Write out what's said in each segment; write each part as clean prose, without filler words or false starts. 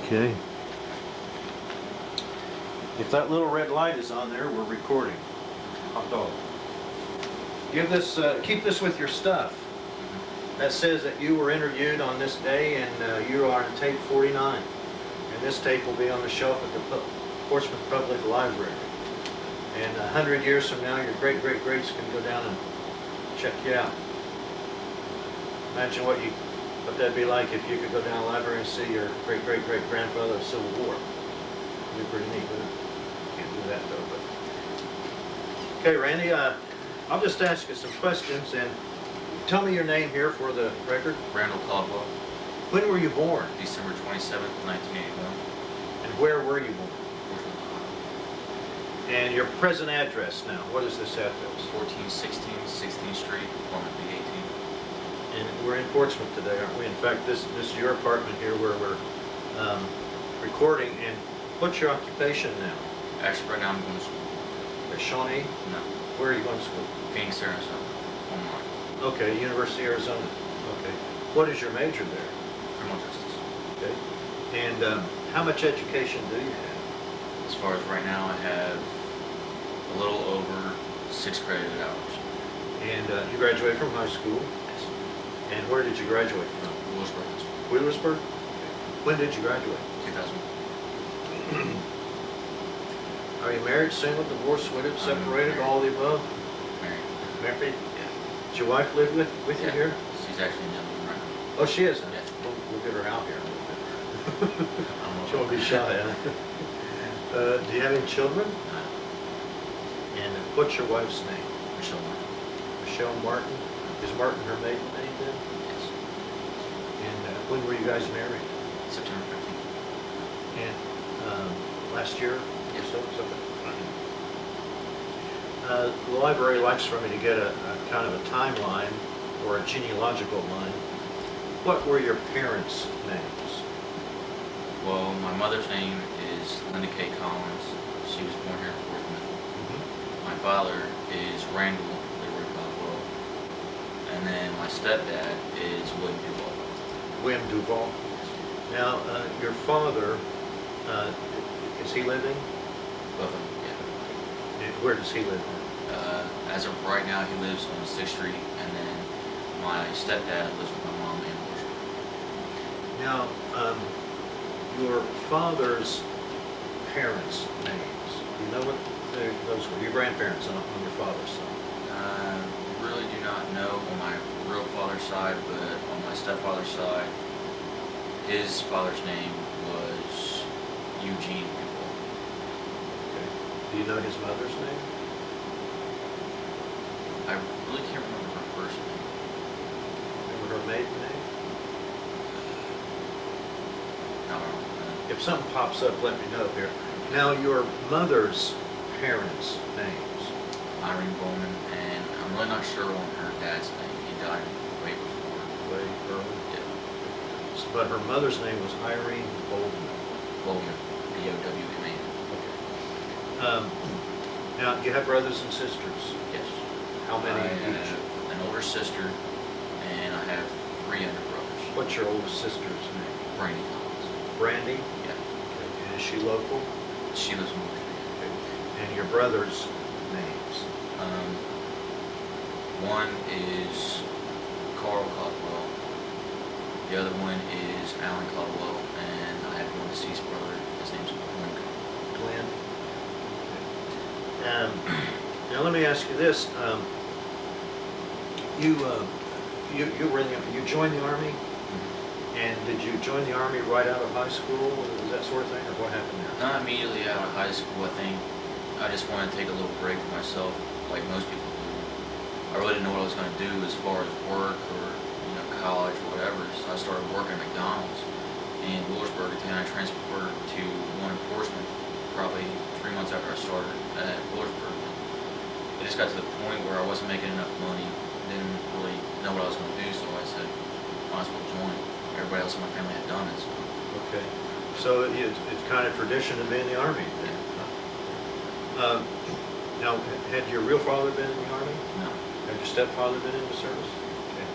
Okay. If that little red light is on there, we're recording. Hot dog. Give this, keep this with your stuff. That says that you were interviewed on this day and you are on tape 49. And this tape will be on the shelf at the Portsmouth Public Library. And 100 years from now, your great-great-greats can go down and check you out. Imagine what that'd be like if you could go down the library and see your great-great-great-grandfather of the Civil War. It'd be pretty neat, wouldn't it? Can't do that though, but. Okay, Randy, I'll just ask you some questions and tell me your name here for the record. Randell Caldwell. When were you born? December 27th, 1981. And where were you born? And your present address now, what is this address? 1416 16th Street, apartment B18. And we're in Portsmouth today, aren't we? In fact, this is your apartment here where we're recording. And what's your occupation now? Actually, right now I'm going to school. At Shawnee? No. Where are you going to school? Phoenix, Arizona. Online. Okay, University of Arizona. Okay. What is your major there? Criminal justice. Okay. And how much education do you have? As far as right now, I have a little over 6 credited hours. And you graduated from high school? Yes. And where did you graduate from? Wheelersburg High School. Wheelersburg? When did you graduate? 2000. Are you married, single, divorced, widowed, separated, all the above? Married. Married? Yeah. Does your wife live with you here? She's actually in the other room right now. Oh, she is? Yeah. We'll get her out here. I'm She won't be shy, huh? Do you have any children? No. And what's your wife's name? Michelle Martin. Michelle Martin. Is Martin her maiden name then? Yes. And when were you guys married? September 15th. And last year? Yes. So, something. The library likes for me to get a kind of a timeline or a genealogical line. What were your parents' names? Well, my mother's name is Linda K. Collins. She was born here in Portsmouth. My father is Randell, Leroy Caldwell. And then my stepdad is William Duval. William Duval. Now, your father, is he living? Both of them, yeah. And where does he live? As of right now, he lives on 6th Street, and then my stepdad lives with my mom in Washington. Now, your father's parents' names, do you know what those were? Your grandparents on your father's side? I really do not know on my real father's side, but on my stepfather's side, his father's name was Eugene Duval. Okay. Do you know his mother's name? I really can't remember her first name. Remember her maiden name? No, I don't know. If something pops up, let me know here. Now, your mother's parents' names. Irene Bowman, and I'm really not sure on her dad's name. He died way before. Way early. Yeah. But her mother's name was Irene Bolden. Bowman, B-O-W-M-A-N. Okay. Now, do you have brothers and sisters? Yes. How many I each? have an older sister, and I have 3 younger brothers. What's your oldest sister's name? Brandy Collins. Brandy? Yeah. Okay. And is she local? She lives in Washington. Okay. And your brothers' names? One is Carl Caldwell. The other one is Alan Caldwell, and I have one deceased brother. His name's Glenn Caldwell. Glenn? Okay. Now let me ask you this. You were in you joined the Army? And did you join the Army right out of high school? Was that sort of thing, or what happened there? Not immediately out of high school, I think. I just wanted to take a little break for myself, like most people do. I really didn't know what I was going to do as far as work or college or whatever, so I started working at McDonald's in Wheelersburg, and then I transferred to one in Portsmouth probably 3 months after I started at Wheelersburg. It just got to the point where I wasn't making enough money, didn't really know what I was going to do, so I said, might as well join. Everybody else in my family had done it. So. Okay. So it's kind of tradition to be in the Army then. Now, had your real father been in the Army? No. Had your stepfather been in the service? Okay.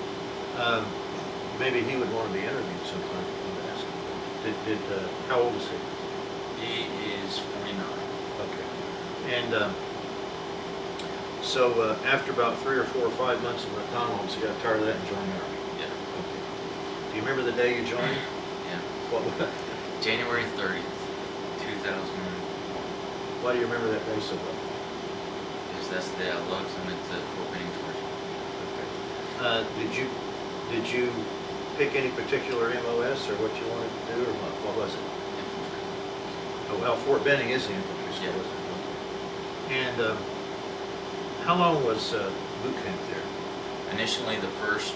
Maybe he would want to be interviewed sometime. Ask him. How old is he? He is 49. Okay. And so after about 3 or 4 or 5 months in McDonald's, you got tired of that and joined the Army? Yeah. Okay. Do you remember the day you joined? Yeah. What was that? January 30th, 2001. Why do you remember that day so well? Because that's the day I left. I went to Fort Benning, Georgia. Okay. Did you pick any particular MOS or what you wanted to do, or what was it? Infantry. Oh, well, Fort Benning is the infantry school, Yeah. isn't it? Okay. And how long was boot camp there? Initially, the first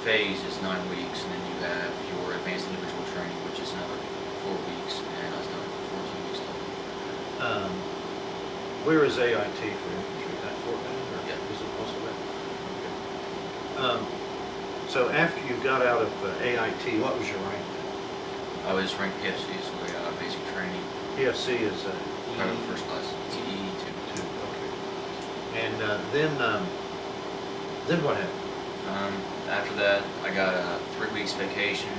phase is 9 weeks, and then you have your advanced individual training, which is another 4 weeks, and I was done 14 weeks total. Where is AIT for infantry? At Fort Benning, or Yeah. is it also that? Okay. So after you got out of AIT, what was your rank? I was ranked PFC, so I got basic training. PFC is First class, it's E2. two. Okay. And then what happened? After that, I got a 3 weeks vacation.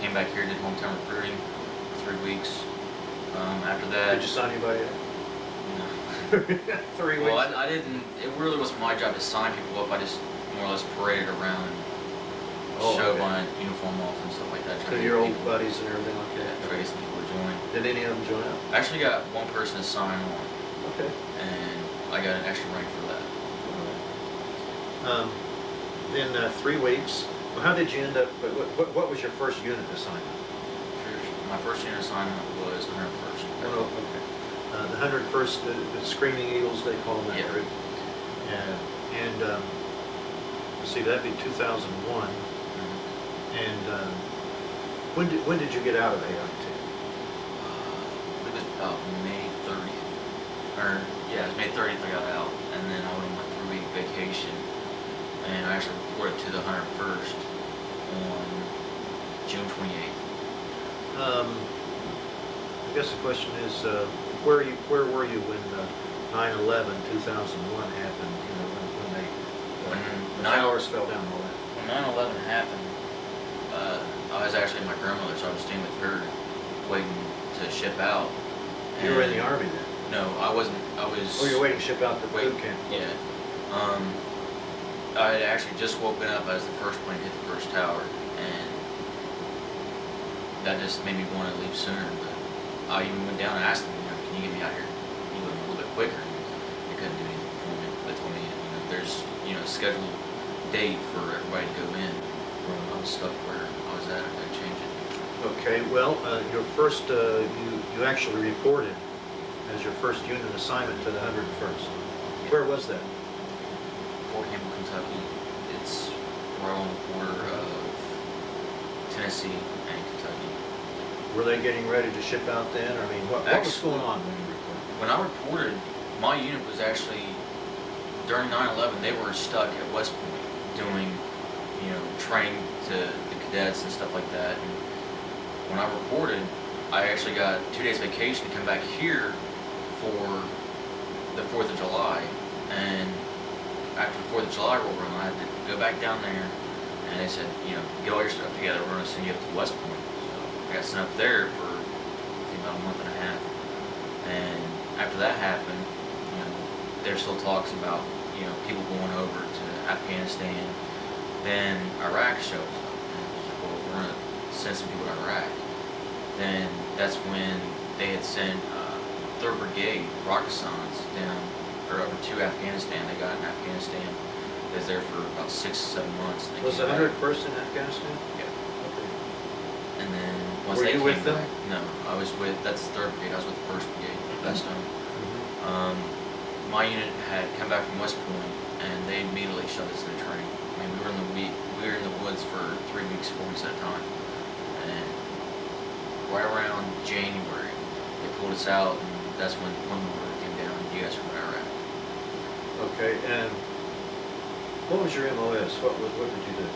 Came back here, did hometown recruiting for 3 weeks. After that, Did you sign anybody up? no. 3 weeks. Well, I didn't. It really wasn't my job to sign people up. I just more or less paraded around and showed Okay. my uniform off and stuff like that. To trying to your get old people- buddies and everything like Yeah, that? try to get some people to join. Did any of them join up? I actually got one person to sign on, Okay. and I got an extra rank for that. Then 3 weeks. Well, how did you end up? What was your first unit assignment? My first unit assignment was 101st. Oh, okay. The 101st, the Screaming Eagles, they call them that Yeah. group. And let's see, that'd be 2001. Mhm. And when did you get out of AIT? It was about May 30th. It was May 30th I got out, and then I went on my 3-week vacation, and I actually reported to the 101st on June 28th. I guess the question is, where were you when 9/11/2001 happened? You know, when the towers fell down and all that. When 9/11 happened, I was actually at my grandmother's, so I was staying with her, waiting to ship out. You were in the And- Army then? No, I wasn't. I was. Oh, you're waiting to ship out to Wait, boot camp? yeah. I had actually just woken up as the first plane hit the first tower, and that just made me want to leave sooner. But I even went down and asked them, can you get me out here a little bit quicker? They couldn't do anything for me. They told me, there's scheduled date for everybody to go in. I was stuck where I was at. I couldn't change it. Okay, well, your first, you actually reported as your first unit assignment to the 101st. Where was that? Fort Campbell, Kentucky. It's right on the border of Tennessee and Kentucky. Were they getting ready to ship out then? I mean, what was Actually- going on when you reported? When I reported, my unit was actually, during 9/11, they were stuck at West Point doing, training to the cadets and stuff like that. And when I reported, I actually got 2 days vacation to come back here for the 4th of July. And after the 4th of July rolled around, I had to go back down there, and they said, get all your stuff together, we're going to send you up to West Point. So I got sent up there for, I think, about a month and a half. And after that happened, there's still talks about, people going over to Afghanistan. Then Iraq shows up, and it was like, well, we're going to send some people to Iraq. Then that's when they had sent 3rd Brigade Rocketsons down, or over to Afghanistan. They got in Afghanistan. They was there for about 6-7 months. And they Was the came back. 101st in Afghanistan? Yeah. Okay. And then once Were they you came with them? back, no, I was with, that's 3rd Brigade. I was with the 1st Brigade, Bestone. My unit had come back from West Point, and they immediately shoved us into training. I mean, we were in the woods for 3 weeks, 4 weeks at a time, and right around January, they pulled us out, and that's when the deployment order came down. You guys were in Iraq. Okay, and what was your MOS? What did you do?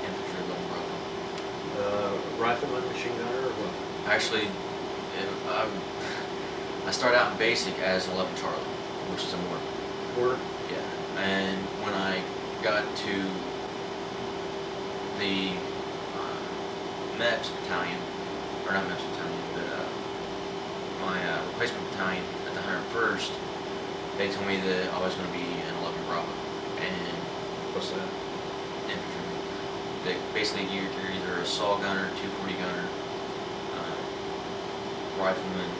Infantry level Bravo. Rifleman, machine gunner, or what? Actually, I started out in basic as 11 Charlie, which is a mortar. Or Yeah, and when I got to the MEPS battalion, or not Memphis Battalion, but my replacement battalion at the 101st, they told me that I was going to be an 11 Bravo, and What's that? infantry. Basically, you're either a saw gunner, 240 gunner, rifleman.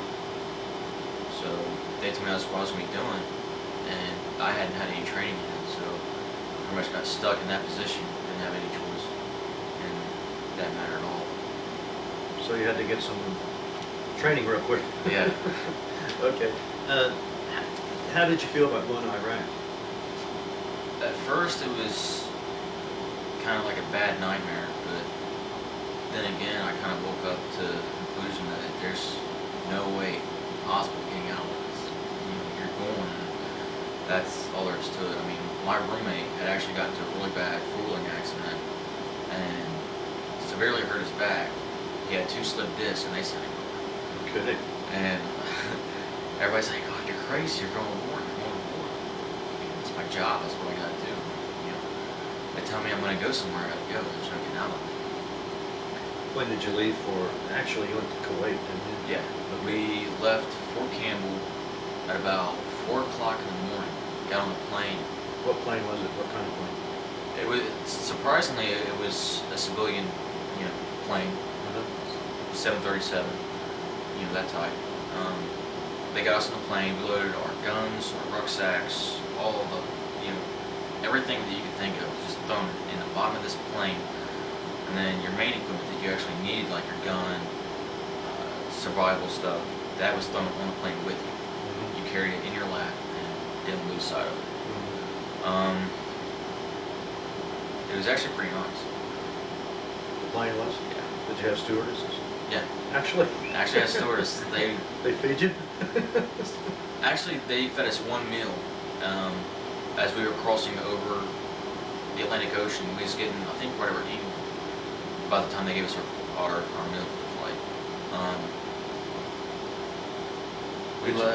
So they told me that's what I was going to be doing, and I hadn't had any training yet, so I pretty much got stuck in that position. Didn't have any choice in that matter at all. So you had to get some training real quick. Yeah. Okay. How did you feel about going to Iraq? At first, it was kind of like a bad nightmare, but then again, I kind of woke up to the conclusion that there's no way possible getting out of this. You know, you're going, and that's all there is to it. I mean, my roommate had actually gotten into a really bad four-wheeling accident and severely hurt his back. He had 2 slipped discs, and they sent him over. Okay. And everybody's like, "Oh, you're crazy! You're going to war! You're going to war!" It's my job. That's what I got to do. You know, they tell me I'm going to go somewhere. I got to go. There's no getting out of it. When did you leave for? Actually, you went to Kuwait, didn't you? Yeah, we left Fort Campbell at about 4 o'clock in the morning. Got on the plane. What plane was it? What kind of plane? It was surprisingly it was a civilian, plane, 737, that type. They got us on the plane. We loaded our guns, our rucksacks, all of the, everything that you could think of, just thrown in the bottom of this plane. And then your main equipment that you actually needed, like your gun, survival stuff, that was thrown on the plane with you. You carried it in your lap and didn't lose sight of it. It was actually pretty nice. The plane was? Yeah. Did you have stewardesses? Yeah. Actually? Actually, as stewardess, they feed you? they fed us one meal as we were crossing over the Atlantic Ocean. We was getting, I think, right over England by the time they gave us our meal for the flight.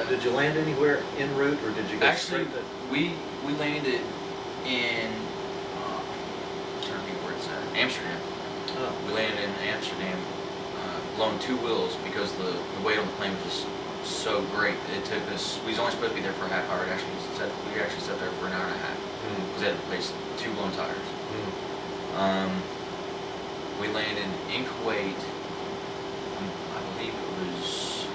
Did you land anywhere en route, or did you go Actually, straight to... we landed in I'm trying to think where it's at. Amsterdam. Oh. We landed in Amsterdam, blowing 2 wheels because the weight on the plane was just so great. It took us. We was only supposed to be there for a half hour. We actually sat there for an hour and a half because they had to replace 2 blown tires. We landed in Kuwait. I believe it was,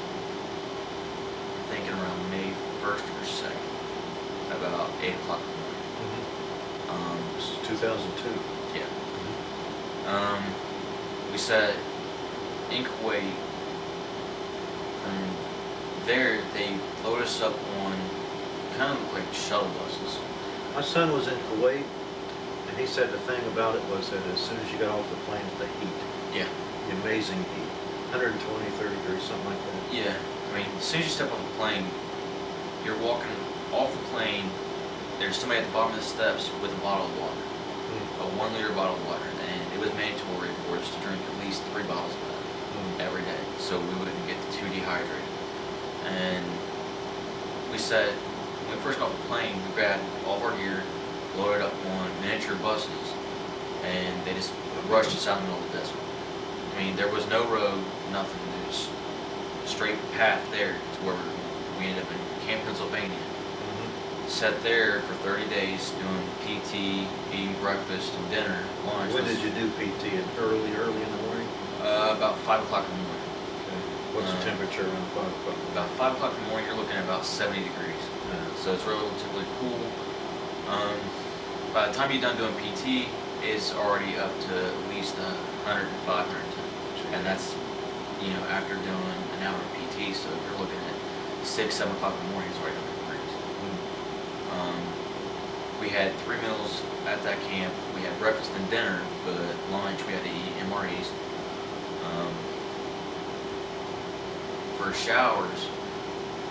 I'm thinking around May 1st or 2nd, about 8 o'clock in the morning. This is 2002. Yeah. We sat in Kuwait. From there, they loaded us up on kind of like shuttle buses. My son was in Kuwait, and he said the thing about it was that as soon as you got off the plane, the heat, Yeah. the amazing heat, 120, 30 degrees, something like that. Yeah. I mean, as soon as you step on the plane, you're walking off the plane. There's somebody at the bottom of the steps with a bottle of water, a 1 liter bottle of water, and it was mandatory for us to drink at least 3 bottles of that every day, so we wouldn't get too dehydrated. And we said, when we first got off the plane, we grabbed all of our gear, loaded up on miniature buses, and they just rushed us out in the middle of the desert. I mean, there was no road, nothing. There was a straight path there to where we ended up in Camp Pennsylvania. Sat there for 30 days doing PT, eating breakfast and dinner, lunch. When did you do PT? Early in the morning? About 5 o'clock in the morning. Okay. What's the temperature around 5 o'clock? About 5 o'clock in the morning, you're looking at about 70 degrees. So it's relatively cool. By the time you're done doing PT, it's already up to at least 105, 110. And that's, after doing an hour of PT, so you're looking at 6, 7 o'clock in the morning, it's right up in degrees. We had 3 meals at that camp. We had breakfast and dinner, but lunch we had to eat MREs. For showers,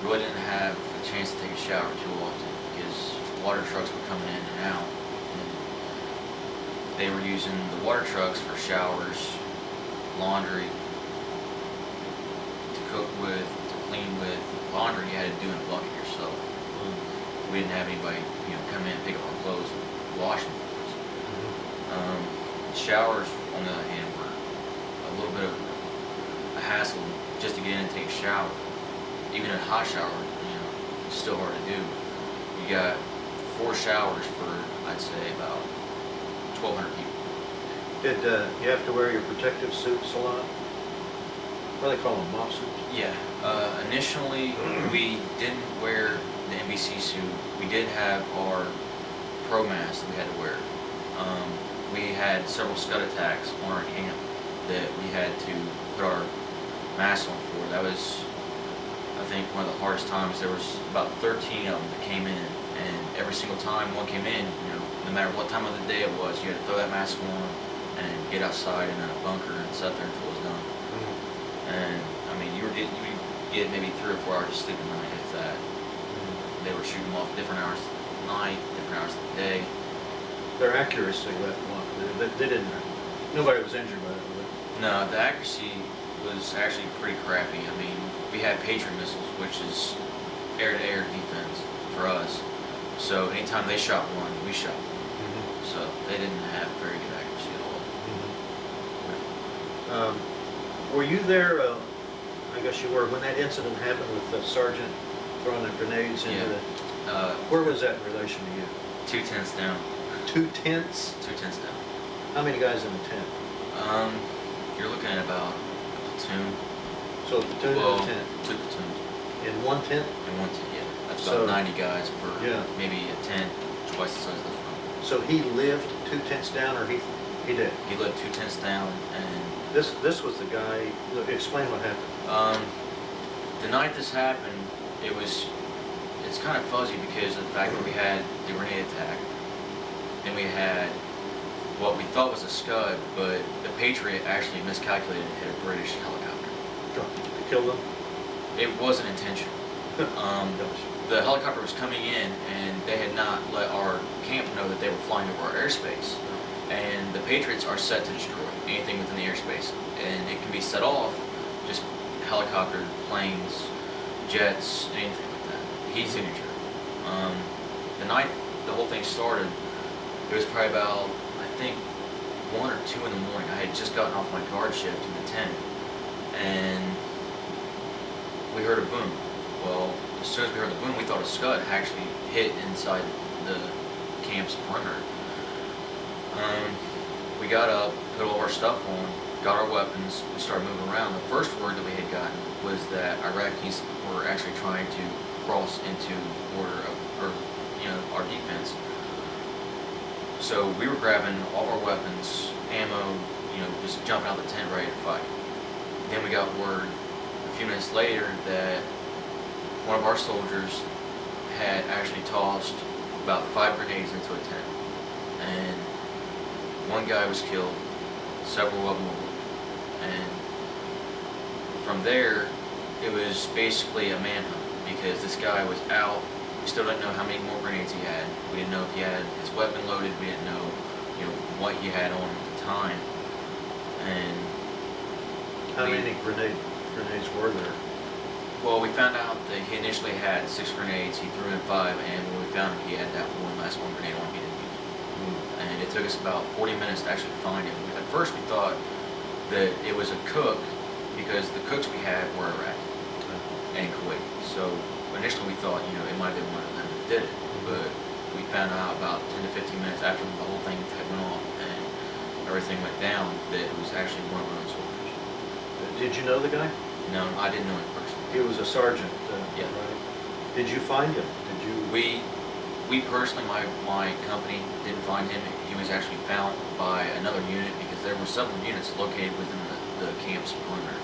we really didn't have a chance to take a shower too often because water trucks were coming in and out. And they were using the water trucks for showers, laundry, to cook with, to clean with. Laundry you had to do in a bucket yourself. We didn't have anybody, come in and pick up our clothes and wash them for us. Showers, on the other hand, were a little bit of a hassle just to get in and take a shower. Even a hot shower, it's still hard to do. You got 4 showers for, I'd say, about 1,200 people. Did you have to wear your protective suits a lot? What do they call them, mop suits? Yeah. Initially, we didn't wear the NBC suit. We did have our pro mask that we had to wear. We had several scud attacks on our camp that we had to put our mask on for. That was, I think, one of the hardest times. There was about 13 of them that came in, and every single time one came in, no matter what time of the day it was, you had to throw that mask on and get outside in a bunker and sit there until it was done. And I mean, you would get maybe 3 or 4 hours of sleep a night, if that. They were shooting them off different hours of the night, different hours of the day. Their accuracy left one. They didn't. Nobody was injured by it, was it? No, the accuracy was actually pretty crappy. I mean, we had Patriot missiles, which is air-to-air defense for us. So anytime they shot one, we shot one. So they didn't have very good accuracy at all. Were you there? I guess you were when that incident happened with the sergeant throwing the grenades into the. Where was that in relation to you? 2 tents down. 2 tents? 2 tents down. How many guys in the tent? You're looking at about a platoon. So a platoon Well, in a tent. 2 platoons. In one tent? In one tent, yeah. That's So- about 90 guys for Yeah. maybe a tent, twice the size of this one. So he lived 2 tents down, or he did? He lived 2 tents down, and This was the guy. Look, explain what happened. the night this happened, it's kind of fuzzy because of the fact that we had the grenade attack, then we had what we thought was a Scud, but the Patriot actually miscalculated and hit a British helicopter. To kill them? It wasn't intentional. The helicopter was coming in, and they had not let our camp know that they were flying over our airspace. And the Patriots are set to destroy anything within the airspace, and it can be set off just helicopter, planes, jets, anything like that. Heat signature. The night the whole thing started, it was probably about, I think, 1 or 2 in the morning. I had just gotten off my guard shift in the tent, and we heard a boom. Well, as soon as we heard the boom, we thought a Scud actually hit inside the camp's perimeter. We got up, put all our stuff on, got our weapons, and started moving around. The first word that we had gotten was that Iraqis were actually trying to cross into border of, our defense. So we were grabbing all of our weapons, ammo, just jumping out the tent ready to fight. Then we got word a few minutes later that one of our soldiers had actually tossed about 5 grenades into a tent. And one guy was killed, several of them were wounded. And from there, it was basically a manhunt because this guy was out. We still didn't know how many more grenades he had. We didn't know if he had his weapon loaded. We didn't know, what he had on at the time. And How many grenades were there? well, we found out that he initially had 6 grenades. He threw in 5, and when we found him, he had that last one grenade on him he didn't use. And it took us about 40 minutes to actually find him. At first, we thought that it was a cook because the cooks we had were Iraqi and Kuwait. So initially, we thought, it might have been one of them that did it. But we found out about 10 to 15 minutes after the whole thing had went off and everything went down that it was actually one of our own soldiers. Did you know the guy? No, I didn't know him personally. He was a sergeant. Yeah. Right? Did you find him? Did you? We personally, my company didn't find him. He was actually found by another unit because there were several units located within the camp's perimeter.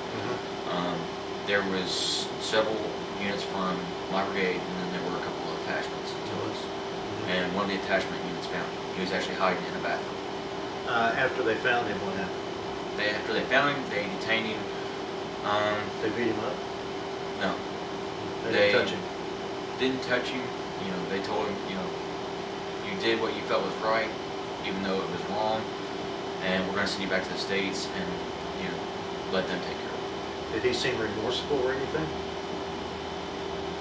There was several units from my brigade, and then there were a couple of attachments to us. And one of the attachment units found him. He was actually hiding in a bathroom. After they found him, what happened? After they found him, they detained him. They beat him up? No. They didn't touch him? Didn't touch him. They told him, you did what you felt was right, even though it was wrong, and we're going to send you back to the States and, let them take care of it. Did he seem remorseful or anything?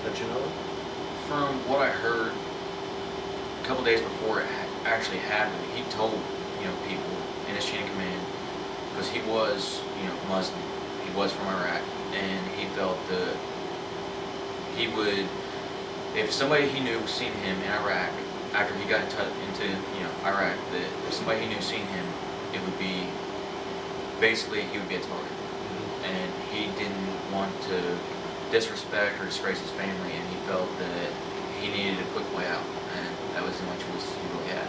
That you know of? From what I heard, a couple days before it actually happened, he told, people in his chain of command, because he was, Muslim, he was from Iraq, and he felt that he would, if somebody he knew seen him in Iraq, after he got into Iraq, that if somebody he knew seen him, it would be, basically he would be a target. And he didn't want to disrespect or disgrace his family, and he felt that he needed a quick way out, and that was the only choice he really had.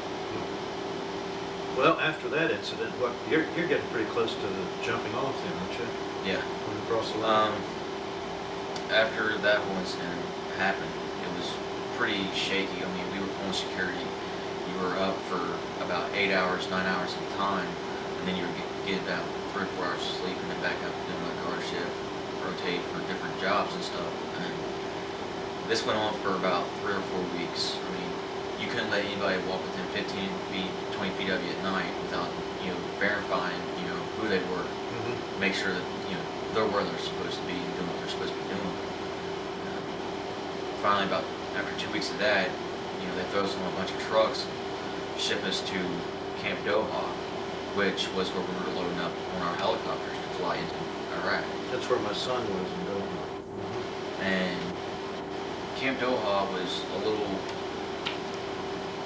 Well, after that incident, you're getting pretty close to the jumping off then, aren't you? Yeah. When you cross the line. After that whole incident happened, it was pretty shaky. I mean, we were pulling security. You were up for about 8 hours, 9 hours at a time, and then you would get about 3 or 4 hours of sleep, and then back up doing a guard shift, rotate for different jobs and stuff. And this went on for about 3 or 4 weeks. I mean, you couldn't let anybody walk within 15 feet, 20 feet of you at night without, verifying, who they were, make sure that, they're where they're supposed to be and doing what they're supposed to be doing. Finally, about after 2 weeks of that, they throw us on a bunch of trucks, ship us to Camp Doha, which was where we were loading up on our helicopters to fly into Iraq. That's where my son was in Doha. And Camp Doha was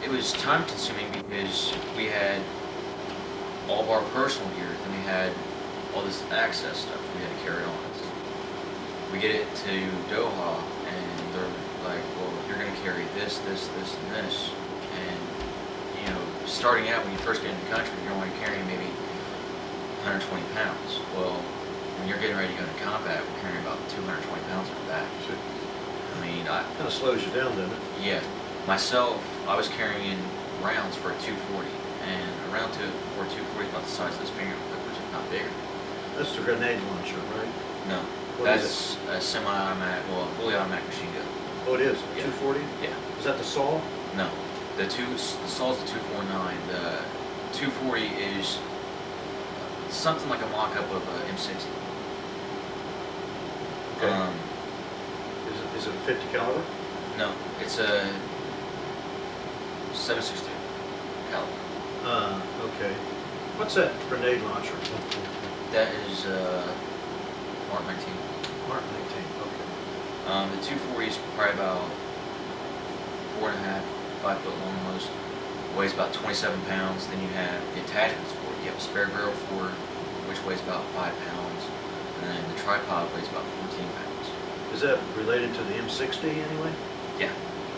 it was time consuming because we had all of our personal gear, and we had all this access stuff we had to carry on. We get it to Doha, and they're like, well, you're going to carry this, this, this, and this. And, starting out when you first get in the country, you're only carrying maybe 120 pounds. Well, when you're getting ready to go into combat, we're carrying about 220 pounds on our back. I mean, Kind of slows you down, doesn't it? yeah. Myself, I was carrying rounds for a 240, and a round for a 240 is about the size of this finger clippers, if not bigger. That's the grenade launcher, right? No, What is that's a semi-automatic, well, a fully automatic machine gun. Oh, it is? Yeah. 240? Yeah. Is that the SAW? No, the Saw's the 249. The 240 is something like a mock-up of a M60. Okay. Is it a 50 caliber? No, it's a 7.62 caliber. Okay. What's that grenade launcher? That is Mark 19. Mark 19, okay. The 240 is probably about 4.5, 5 foot long almost. Weighs about 27 pounds. Then you have the attachments for it. You have a spare barrel for it, which weighs about 5 pounds. And then the tripod weighs about 14 pounds. Is that related to the M60 anyway? Yeah.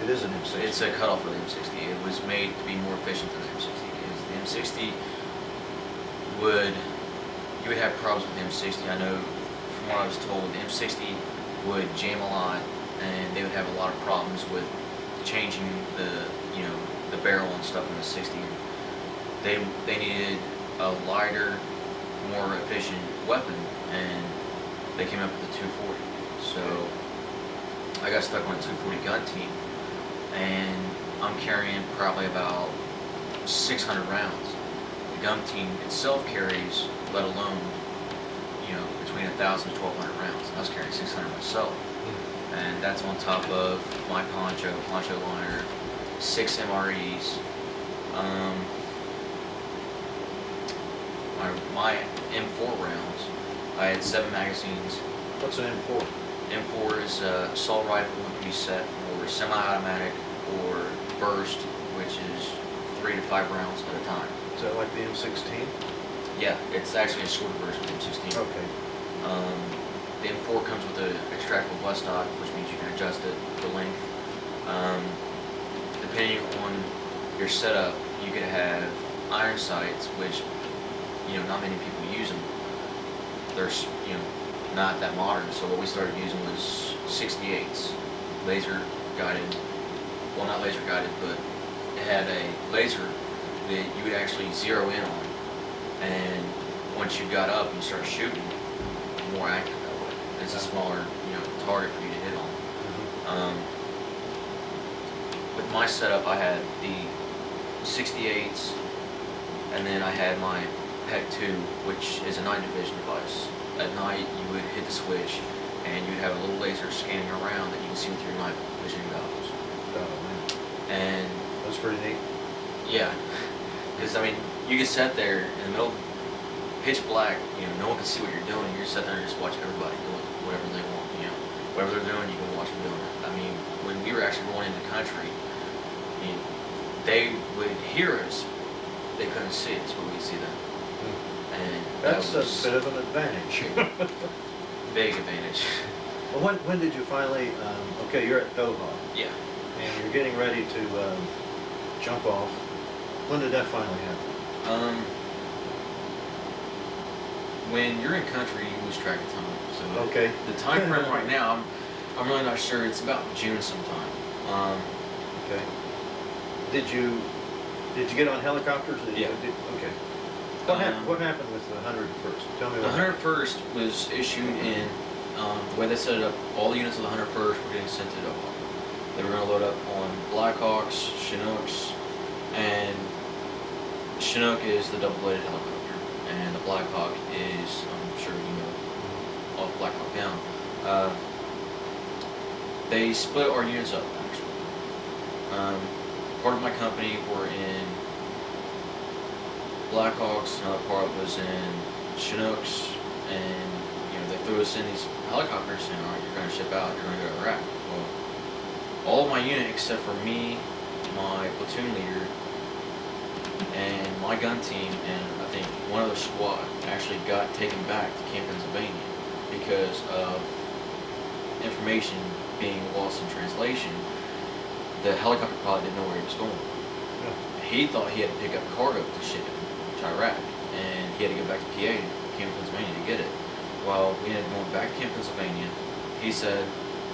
It is an M60. It's a cutoff for the M60. It was made to be more efficient than the M60. Because the M60 you would have problems with the M60. I know from what I was told, the M60 would jam a lot, and they would have a lot of problems with changing the barrel and stuff in the 60. They needed a lighter, more efficient weapon, and they came up with the 240. So I got stuck on a 240 gun team, and I'm carrying probably about 600 rounds. The gun team itself carries, let alone, between 1,000 to 1,200 rounds. I was carrying 600 myself. And that's on top of my poncho liner, 6 MREs. My M4 rounds, I had 7 magazines. What's an M4? M4 is an assault rifle that can be set for semi-automatic or burst, which is 3 to 5 rounds at a time. Is that like the M16? Yeah, it's actually a shorter version of the M16. Okay. The M4 comes with an extractable butt stock, which means you can adjust it for length. Depending on your setup, you could have iron sights, which, not many people use them. They're, not that modern, so what we started using was 68s, laser guided, well, not laser guided, but it had a laser that you would actually zero in on, and once you got up and you start shooting, more accurate that way. It's a smaller, target for you to hit on. With my setup, I had the 68s, and then I had my PEC 2, which is a 9 division device. At night, you would hit the switch, and you'd have a little laser scanning around that you can see with your night vision goggles. Oh, man. And That's pretty neat. yeah, because you could sit there in the middle pitch black, no one can see what you're doing. You're sitting there and just watch everybody doing whatever they want, whatever they're doing, you can watch them doing it. I mean, when we were actually going into country, I mean, they would hear us, they couldn't see us, but we'd see them. And That's that a bit of an advantage. big advantage. Well, when did you finally, okay, you're at Doha, Yeah. and you're getting ready to jump off. When did that finally happen? When you're in country, you lose track of time. So Okay. the time frame right now, I'm really not sure. It's about June sometime. Okay. Did you get on helicopters? Yeah. Okay. What happened with the 101st? Tell me The what happened. 101st was issued in, the way they set it up, all the units of the 101st were getting sent to Doha. They were going to load up on Blackhawks, Chinooks, and Chinook is the double-bladed helicopter, and the Blackhawk is, I'm sure you know, off Blackhawk down. They split our units up, actually. Part of my company were in Blackhawks, another part was in Chinooks, and they threw us in these helicopters saying, all right, you're going to ship out, you're going to go to Iraq. Well, all of my unit except for me, my platoon leader, and my gun team, and I think one other squad actually got taken back to Camp Pennsylvania because of information being lost in translation. The helicopter pilot didn't know where he was going. Yeah. He thought he had to pick up cargo to ship it to Iraq, and he had to go back to PA, Camp Pennsylvania, to get it. Well, we ended up going back to Camp Pennsylvania. He said,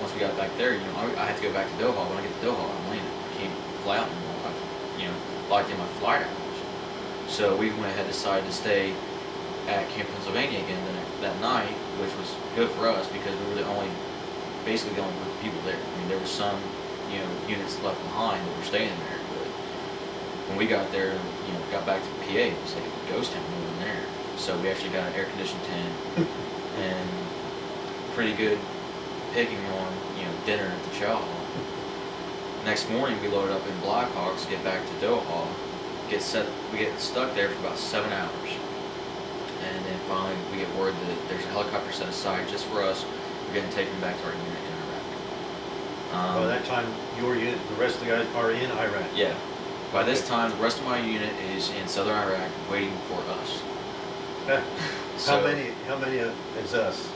once we got back there, I had to go back to Doha. When I get to Doha, I'm landing. I can't fly out anymore. I've locked in my flight hours. So we went ahead and decided to stay at Camp Pennsylvania again that night, which was good for us because we were basically the only group of people there. I mean, there were some, units left behind that were staying there, but when we got there, got back to PA, it was like a ghost town over there. So we actually got an air-conditioned tent and pretty good picking on, dinner at the chow hall. Next morning, we loaded up in Blackhawks, get back to Doha, we get stuck there for about 7 hours. And then finally, we get word that there's a helicopter set aside just for us. We're getting taken back to our unit in Iraq. By that time, your unit, the rest of the guys are in Iraq. Yeah. By this time, the rest of my unit is in southern Iraq waiting for us. How many is us?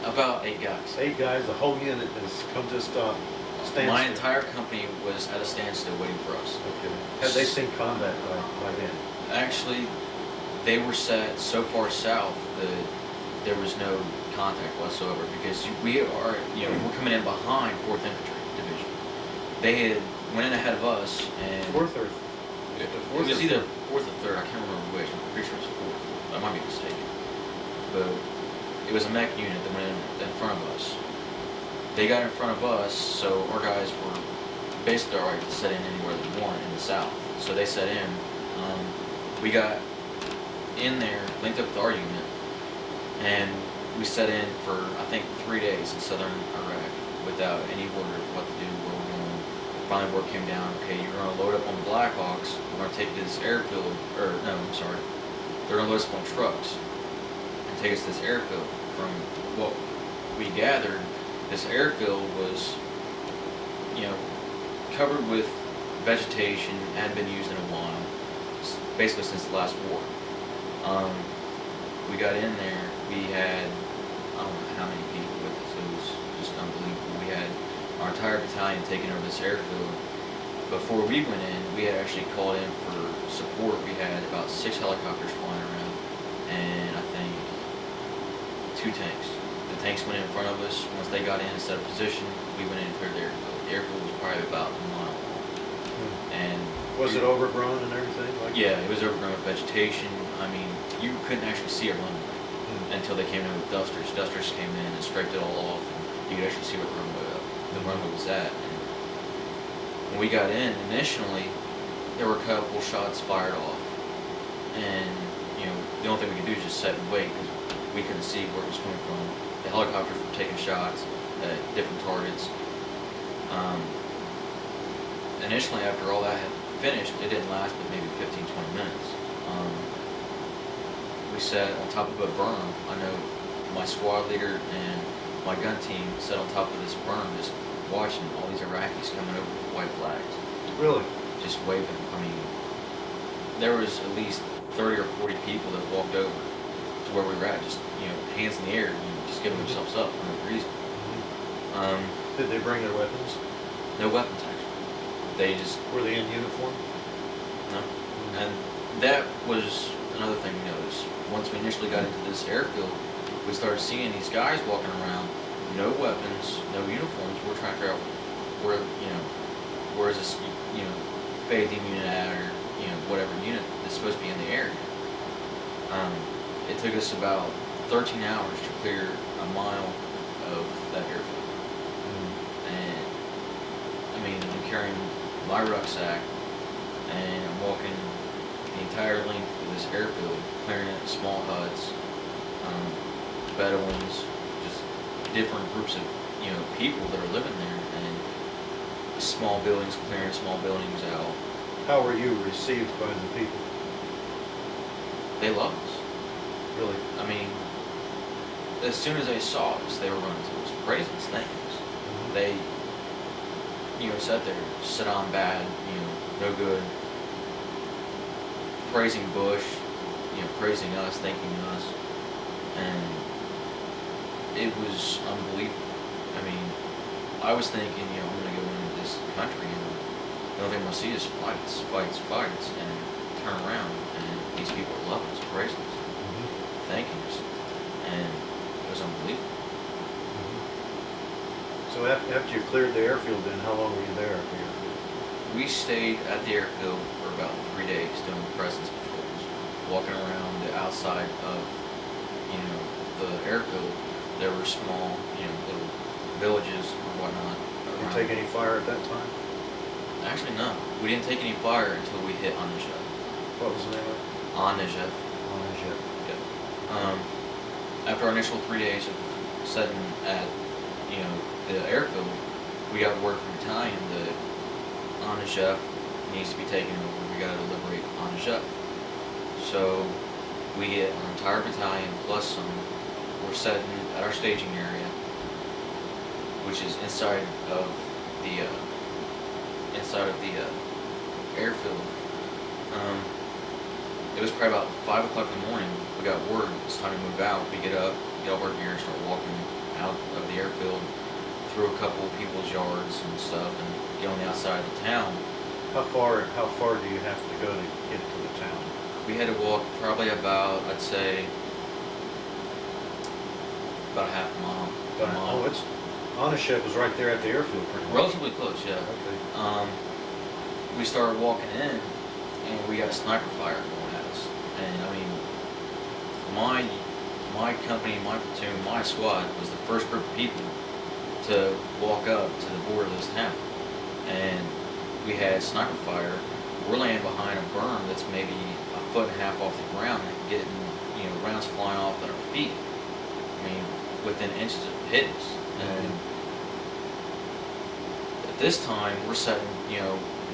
About 8 guys. 8 guys, the whole unit has come to a stop. Standstill. My entire company was at a standstill waiting for us. Okay. Had they seen combat by then? Actually, they were set so far south that there was no contact whatsoever because we're coming in behind 4th Infantry Division. They had went in ahead of us and... Fourth or... It was either 4th or 3rd, I can't remember which. I'm pretty sure it was 4th. I might be mistaken. But it was a mech unit that went in front of us. They got in front of us, so our guys were basically alright to set in anywhere they want in the south. So they set in. We got in there, linked up with our unit, and we set in for, I think, 3 days in southern Iraq without any order of what to do, where we're going. Finally, word came down, okay, you're going to load up on the Blackhawks, we're going to take you to this airfield, they're going to load us up on trucks and take us to this airfield. From what we gathered, this airfield was, covered with vegetation, hadn't been used in a while, basically since the last war. We got in there, we had, I don't know how many people with us, it was just unbelievable. We had our entire battalion taking over this airfield. Before we went in, we had actually called in for support. We had about 6 helicopters flying around, and I think 2 tanks. The tanks went in front of us. Once they got in and set a position, we went in and cleared the airfield. The airfield was probably about a mile long. And was it overgrown and everything? Yeah, it was overgrown with vegetation. I mean, you couldn't actually see a runway until they came in with dusters. Dusters came in and scraped it all off, and you could actually see what the runway was at. And when we got in, initially, there were a couple shots fired off. And, the only thing we could do is just sit and wait because we couldn't see where it was coming from. The helicopters were taking shots at different targets. Initially, after all that had finished, it didn't last but maybe 15-20 minutes. we sat on top of a berm. I know my squad leader and my gun team sat on top of this berm just watching all these Iraqis coming over with white flags. Really? Just waving. I mean, there was at least 30 or 40 people that walked over to where we were at, just, hands in the air, just giving themselves up for no reason. Did they bring their weapons? No weapons, actually. They just, Were they in uniform? no. And that was another thing we noticed. Once we initially got into this airfield, we started seeing these guys walking around, no weapons, no uniforms. We're trying to figure out where is this, phasing unit at, or, whatever unit that's supposed to be in the air. It took us about 13 hours to clear a mile of that airfield. And, I mean, I'm carrying my rucksack, and I'm walking the entire length of this airfield, clearing it, small huts, Bedouins, just different groups of, people that are living there, and small buildings, clearing small buildings out. How were you received by the people? They loved us. Really? I mean, as soon as they saw us, they were running to us, praising us, thanking us. They, sat there, sit on bad, no good, praising Bush, praising us, thanking us, and it was unbelievable. I mean, I was thinking, I'm going to go into this country and the only thing I'm going to see is fights, and turn around, and these people are loving us, praising us, thanking us, and it was unbelievable. So after you cleared the airfield, then how long were you there at the airfield? We stayed at the airfield for about 3 days doing presence patrols, walking around the outside of, the airfield. There were small, little villages or whatnot. Did you take any fire at that time? Actually, no. We didn't take any fire until we hit Anijef. What was the name of it? Anijef. Anijef. Yep. After our initial 3 days of sitting at, the airfield, we got word from battalion that Anijef needs to be taken over. We got to liberate Anijef. So we get an entire battalion plus some. We're sitting at our staging area, which is inside of the airfield. It was probably about 5 o'clock in the morning. We got word it's time to move out. We get up, get all our gear, start walking out of the airfield, through a couple of people's yards and stuff, and get on the outside of the town. How far do you have to go to get to the town? We had to walk probably about, I'd say, about a half a mile. Oh, Anijef was right there at the airfield, pretty much. Relatively close, yeah. Okay. We started walking in, and we got sniper fire going at us. And I mean, my company, my platoon, my squad was the first group of people to walk up to the border of this town. And we had sniper fire. We're laying behind a berm that's maybe 1.5 feet off the ground, and getting, rounds flying off at our feet. I mean, within inches of hitting us. And at this time, we're setting,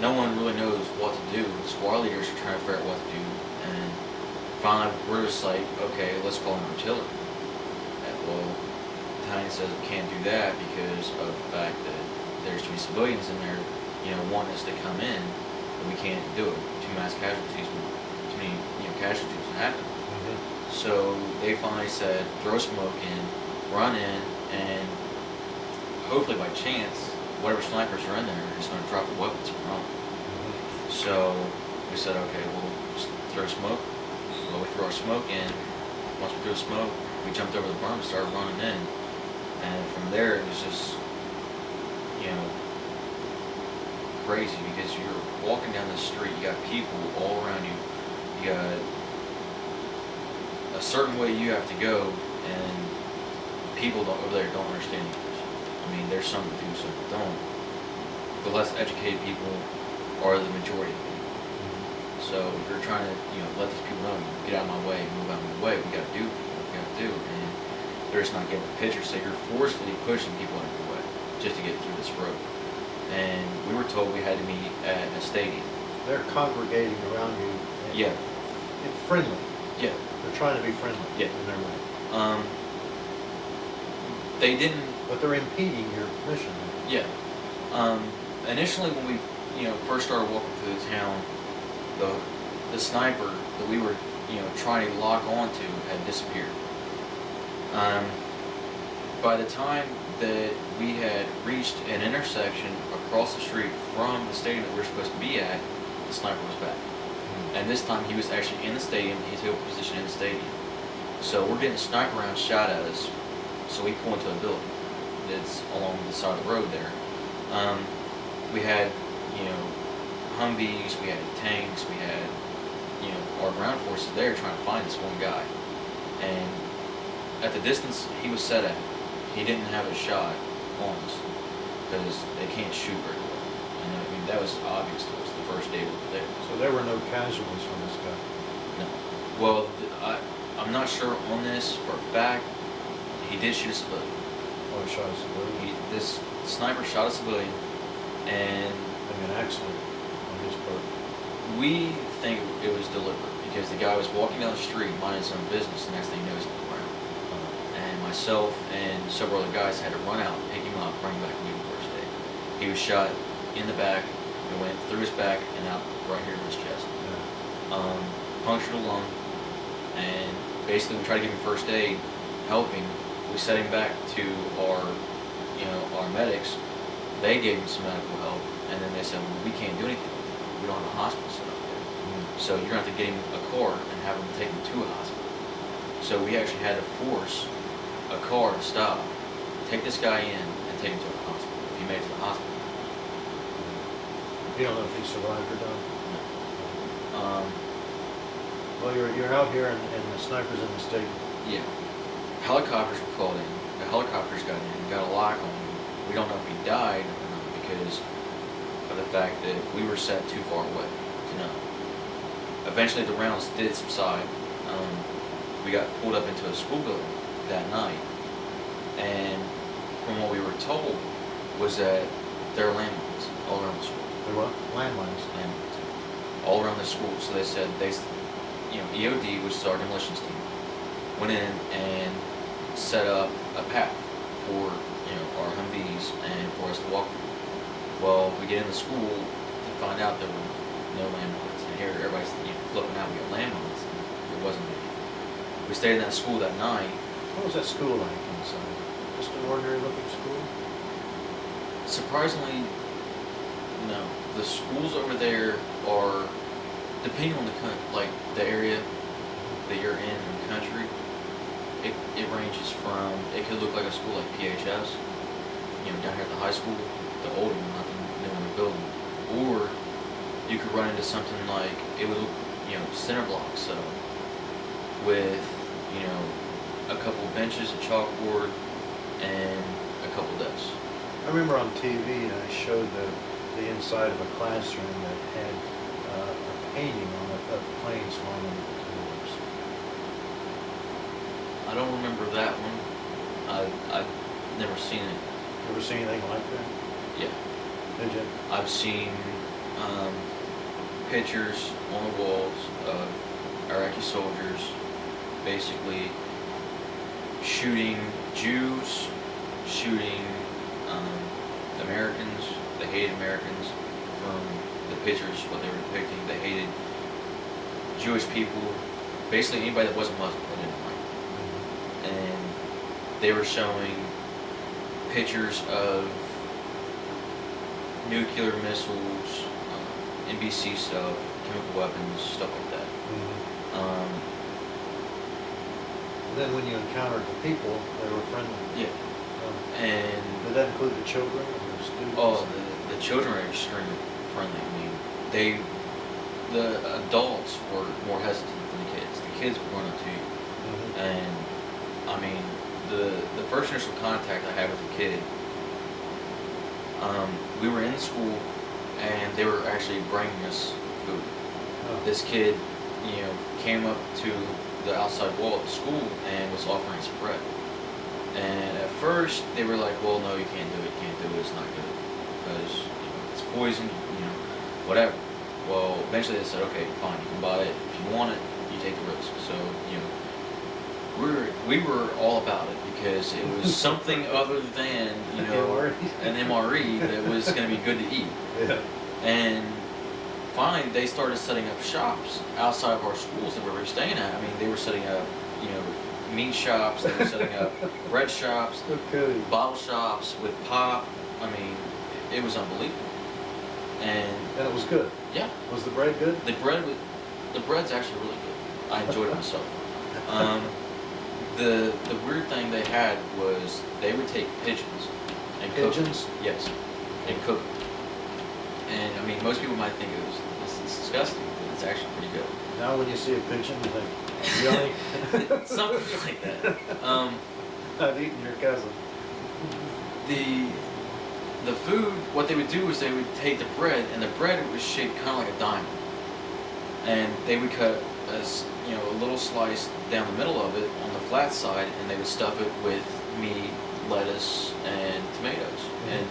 no one really knows what to do. The squad leaders are trying to figure out what to do. And finally, we're just like, okay, let's call in artillery. And, well, the battalion says we can't do that because of the fact that there's too many civilians in there, wanting us to come in, and we can't do it. Too mass casualties, too many, casualties would happen. So they finally said, throw smoke in, run in, and hopefully by chance, whatever snipers are in there are just going to drop the weapons and run. So we said, okay, we'll just throw smoke. Well, we threw our smoke in. Once we threw smoke, we jumped over the berm and started running in. And from there, it was just, crazy, because you're walking down the street, you got people all around you, you got a certain way you have to go, and people over there don't understand English. I mean, there's some that do, some that don't. The less educated people are the majority of people. So you're trying to, let these people know, get out of my way, move out of my way, we got to do what we got to do. And they're just not getting the picture, so you're forcefully pushing people out of your way just to get through this road. And we were told we had to meet at a stadium. They're congregating around you. Yeah. Friendly. Yeah. They're trying to be friendly. Yeah. In their way. They didn't. But they're impeding your mission. Yeah. Initially, when we, first started walking through the town, the sniper that we were, trying to lock onto had disappeared. By the time that we had reached an intersection across the street from the stadium that we were supposed to be at, the sniper was back. And this time he was actually in the stadium. He took a position in the stadium. So we're getting sniper rounds shot at us. So we pull into a building that's along the side of the road there. We had, Humvees, we had tanks, we had, our ground forces there trying to find this one guy. And at the distance he was set at, he didn't have a shot on us because they can't shoot very well. And I mean, that was obvious to us the first day we were there. So there were no casualties from this guy. No. Well, I'm not sure on this for a fact. He did shoot a civilian. Oh, he shot a civilian. This sniper shot a civilian, and Maybe an accident on his part. we think it was deliberate because the guy was walking down the street minding his own business, and next thing you know, he's on the ground. And myself and several other guys had to run out, pick him up, bring him back to the first day. He was shot in the back. It went through his back and out right here in his chest. Yeah. Punctured a lung, and basically we tried to give him first aid, helping. We sent him back to our, our medics. They gave him some medical help, and then they said, well, we can't do anything with him. We don't have a hospital set up there. So you're going to have to get him a car and have him take him to a hospital. So we actually had to force a car to stop, take this guy in, and take him to a hospital. If he made it to the hospital. You don't know if he survived or not? No. Well, you're out here and the sniper's in the stadium. Yeah. Helicopters were called in. The helicopters got in, got a lock on him. We don't know if he died or not because of the fact that we were set too far away to know. Eventually the rounds did subside. We got pulled up into a school building that night, and from what we were told was that there are landmines all around the school. There were landmines. Landmines all around the school. So they said EOD, which is our demolitions team, went in and set up a path for our Humvees and for us to walk through. Well, we get in the school to find out there were no landmines, and here everybody's flipping out. We got landmines, and there wasn't any. We stayed in that school that night. What was that school like inside? Just an ordinary looking school? Surprisingly, no. The schools over there are, depending on the area that you're in the country, it ranges from, it could look like a school like PHS, down here at the high school, the older one, not the newer building. Or you could run into something like, it would look, center block set up with, a couple benches, a chalkboard, and a couple desks. I remember on TV I showed the inside of a classroom that had a painting on it of planes flying over the floors. I don't remember that one. I've never seen it. You ever seen anything like that? Yeah. Did you? I've seen pictures on the walls of Iraqi soldiers basically shooting Jews, shooting Americans. They hated Americans from the pictures, what they were depicting. They hated Jewish people, basically anybody that wasn't Muslim, they didn't like. And they were showing pictures of nuclear missiles, NBC stuff, chemical weapons, stuff like that. Then when you encountered the people, they were friendly. Yeah. And did that include the children or the students? oh, the children are extremely friendly. I mean, the adults were more hesitant than the kids. The kids would run up to you. And I mean, the first initial contact I had with the kid, we were in the school and they were actually bringing us food. This kid, came up to the outside wall of the school and was offering us bread. And at first they were like, well, no, you can't do it, it's not good. Because, it's poison, whatever. Well, eventually they said, okay, fine, you can buy it. If you want it, you take the risk. So, we were all about it because it was something other than, you know, an MRE that was going to be good to eat. Yeah. And finally, they started setting up shops outside of our schools that we were staying at. I mean, they were setting up, you know, meat shops. They were setting up bread shops, Okay. bottle shops with pop. I mean, it was unbelievable. And it was good. yeah, Was the bread good? the bread's actually really good. I enjoyed it myself. The weird thing they had was they would take pigeons and cook them. Pigeons? Yes, and cook them. And I mean, most people might think this is disgusting, but it's actually pretty good. Now when you see a pigeon, you think, really? Something like that. I've eaten your cousin. The food, what they would do is they would take the bread, and the bread was shaped kind of like a diamond. And they would cut you know, a little slice down the middle of it on the flat side, and they would stuff it with meat, lettuce, and tomatoes. And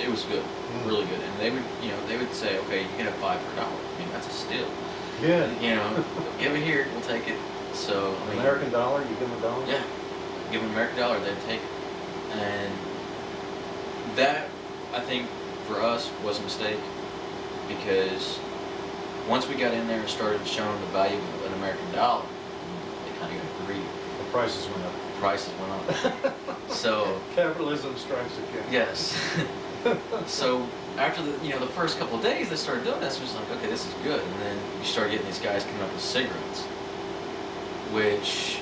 it was good, really good. And they would, you know, they would say, okay, you can have 5 for $1. I mean, that's a steal. Yeah. You know, give it here, we'll take it. So I mean, American dollar, you give them $1? yeah, give them American dollar, they'd take it. And that, I think, for us was a mistake, because once we got in there and started showing the value of an American dollar, they kind of got greedy. The prices went up. Prices went up. So Capitalism strikes again. yes. So after the first couple of days they started doing this, it was like, okay, this is good. And then you start getting these guys coming up with cigarettes, which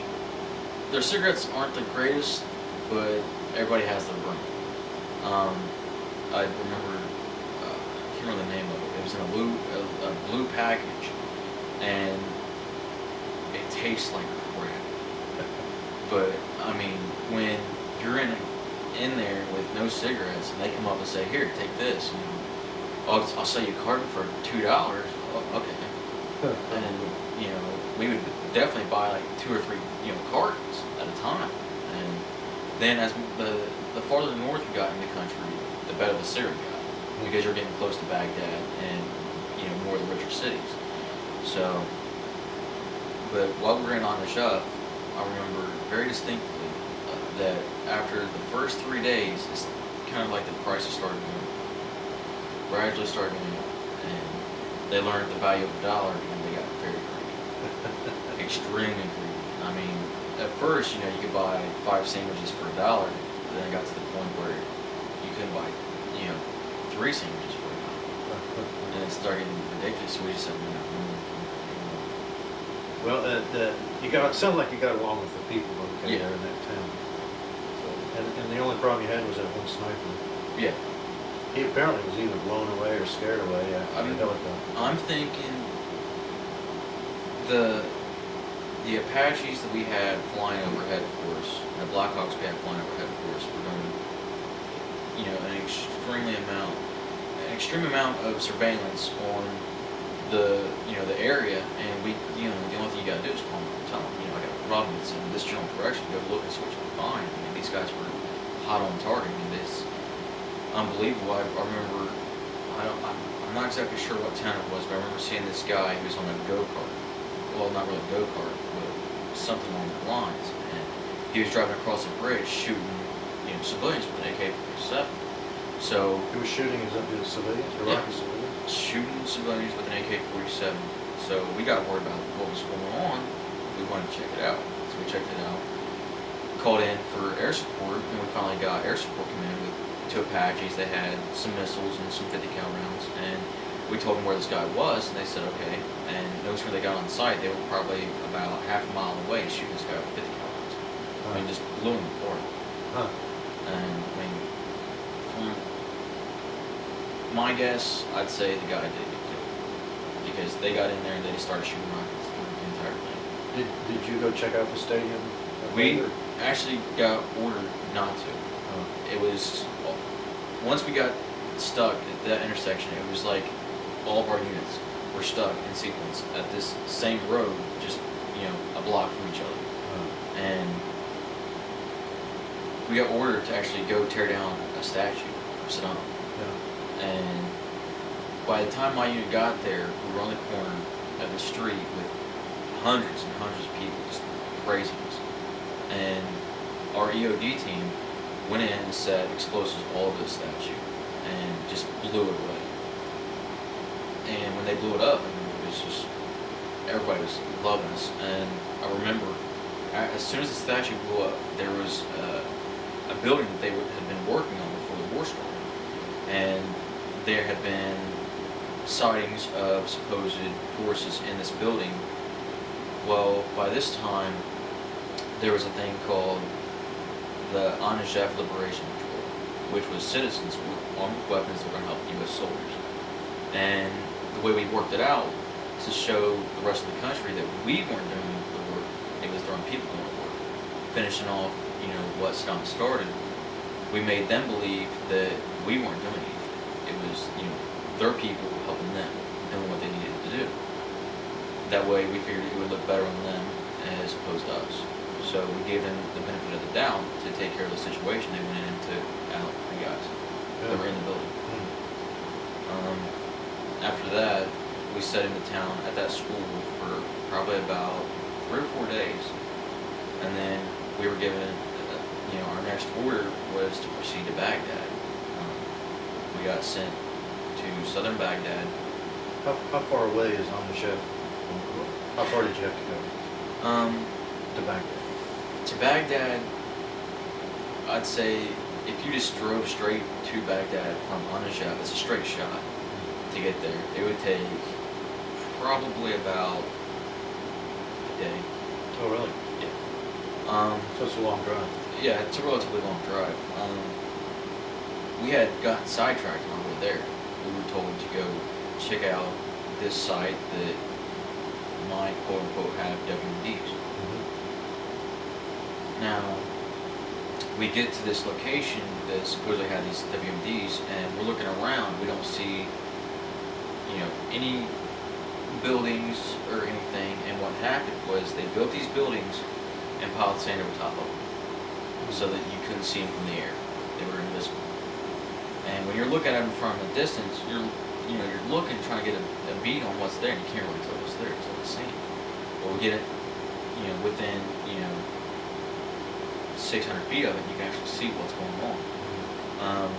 their cigarettes aren't the greatest, but everybody has their brand. I remember, I can't remember the name of it. It was in a blue package, and it tastes like crap. But I mean, when you're in there with no cigarettes, and they come up and say, "Here, take this," I'll sell you a carton for $2. Oh, okay. And you know, we would definitely buy like 2 or 3 cartons at a time. And then as the farther north you got in the country, the better the cigarette got, because you're getting close to Baghdad and more of the richer cities. So, but while we were in on the shelf, I remember very distinctly that after the first 3 days, it's kind of like the prices started going up, gradually started going up, and they learned the value of the dollar, and they got very greedy, extremely greedy. I mean, at first, you could buy 5 sandwiches for $1, but then it got to the point where you couldn't buy, 3 sandwiches for $1, and it started getting ridiculous. So we just said, no. Well, sounded like you got along with the people, okay, Yeah. there in that town. So, and the only problem you had was that one sniper. Yeah. He apparently was either blown away or scared away after the helicopter. I'm thinking the Apaches that we had flying overhead for us, the Blackhawks we had flying overhead for us, were doing, an extreme amount of surveillance on the area, and we, the only thing you gotta do is call them and tell them, I got a problem, it's in this general direction, go look and see what you can find. I mean, these guys were hot on target. I mean, it's unbelievable. I remember, I'm not exactly sure what town it was, but I remember seeing this guy who was on a go-kart. Well, not really a go-kart, but something along the lines. And he was driving across a bridge shooting, civilians with an AK-47. So He was shooting his civilians, Iraqi civilians? shooting civilians with an AK-47. So we got worried about what was going on. We wanted to check it out. So we checked it out. Called in for air support, and we finally got air support come in with 2 Apaches. They had some missiles and some 50 cal rounds, and we told them where this guy was, and they said okay. And notice when they got on site, they were probably about half a mile away shooting this guy with 50 cal rounds. I mean, just blew him apart. Huh. And I mean, from my guess, I'd say the guy did get killed, because they got in there and they just started shooting rockets through the entire thing. Did you go check out the stadium? We actually got ordered not to. Oh. It was, once we got stuck at that intersection, it was like all of our units were stuck in sequence at this same road, just, a block from each other. Oh. And we got ordered to actually go tear down a statue of Saddam. Yeah. And by the time my unit got there, we were on the corner of the street with hundreds and hundreds of people, just craziness. and our EOD team went in and set explosives all over the statue and just blew it away. And when they blew it up, I mean, it was just, everybody was loving us. And I remember, as soon as the statue blew up, there was a building that they had been working on before the war started. And there had been sightings of supposed forces in this building. Well, by this time, there was a thing called the Anajef Liberation Patrol, which was citizens with armed weapons that were going to help U.S. soldiers. And the way we worked it out to show the rest of the country that we weren't doing the work, it was their own people doing the work. Finishing off, what Saddam started, we made them believe that we weren't doing anything. It was, their people helping them, doing what they needed to do. That way we figured it would look better on them as opposed to us. So we gave them the benefit of the doubt to take care of the situation. They went in and took out 3 guys that were in the building. After that, we set into town at that school for probably about 3 or 4 days. And then we were given, our next order was to proceed to Baghdad. We got sent to southern Baghdad. How far away is Anajef? How far did you have to go? To Baghdad. To Baghdad, I'd say if you just drove straight to Baghdad from Anajef, it's a straight shot to get there. It would take probably about a day. Oh, really? Yeah. So it's a long drive. Yeah, it's a relatively long drive. We had gotten sidetracked on the way there. We were told to go check out this site that might quote-unquote have WMDs. Now, we get to this location that supposedly had these WMDs, and we're looking around. We don't see, any buildings or anything. And what happened was they built these buildings and piled sand over top of them, so that you couldn't see them from the air. They were invisible. And when you're looking at them from a distance, you're looking, trying to get a beat on what's there, and you can't really tell what's there until it's seen. But we get it, within, 600 feet of it, you can actually see what's going on.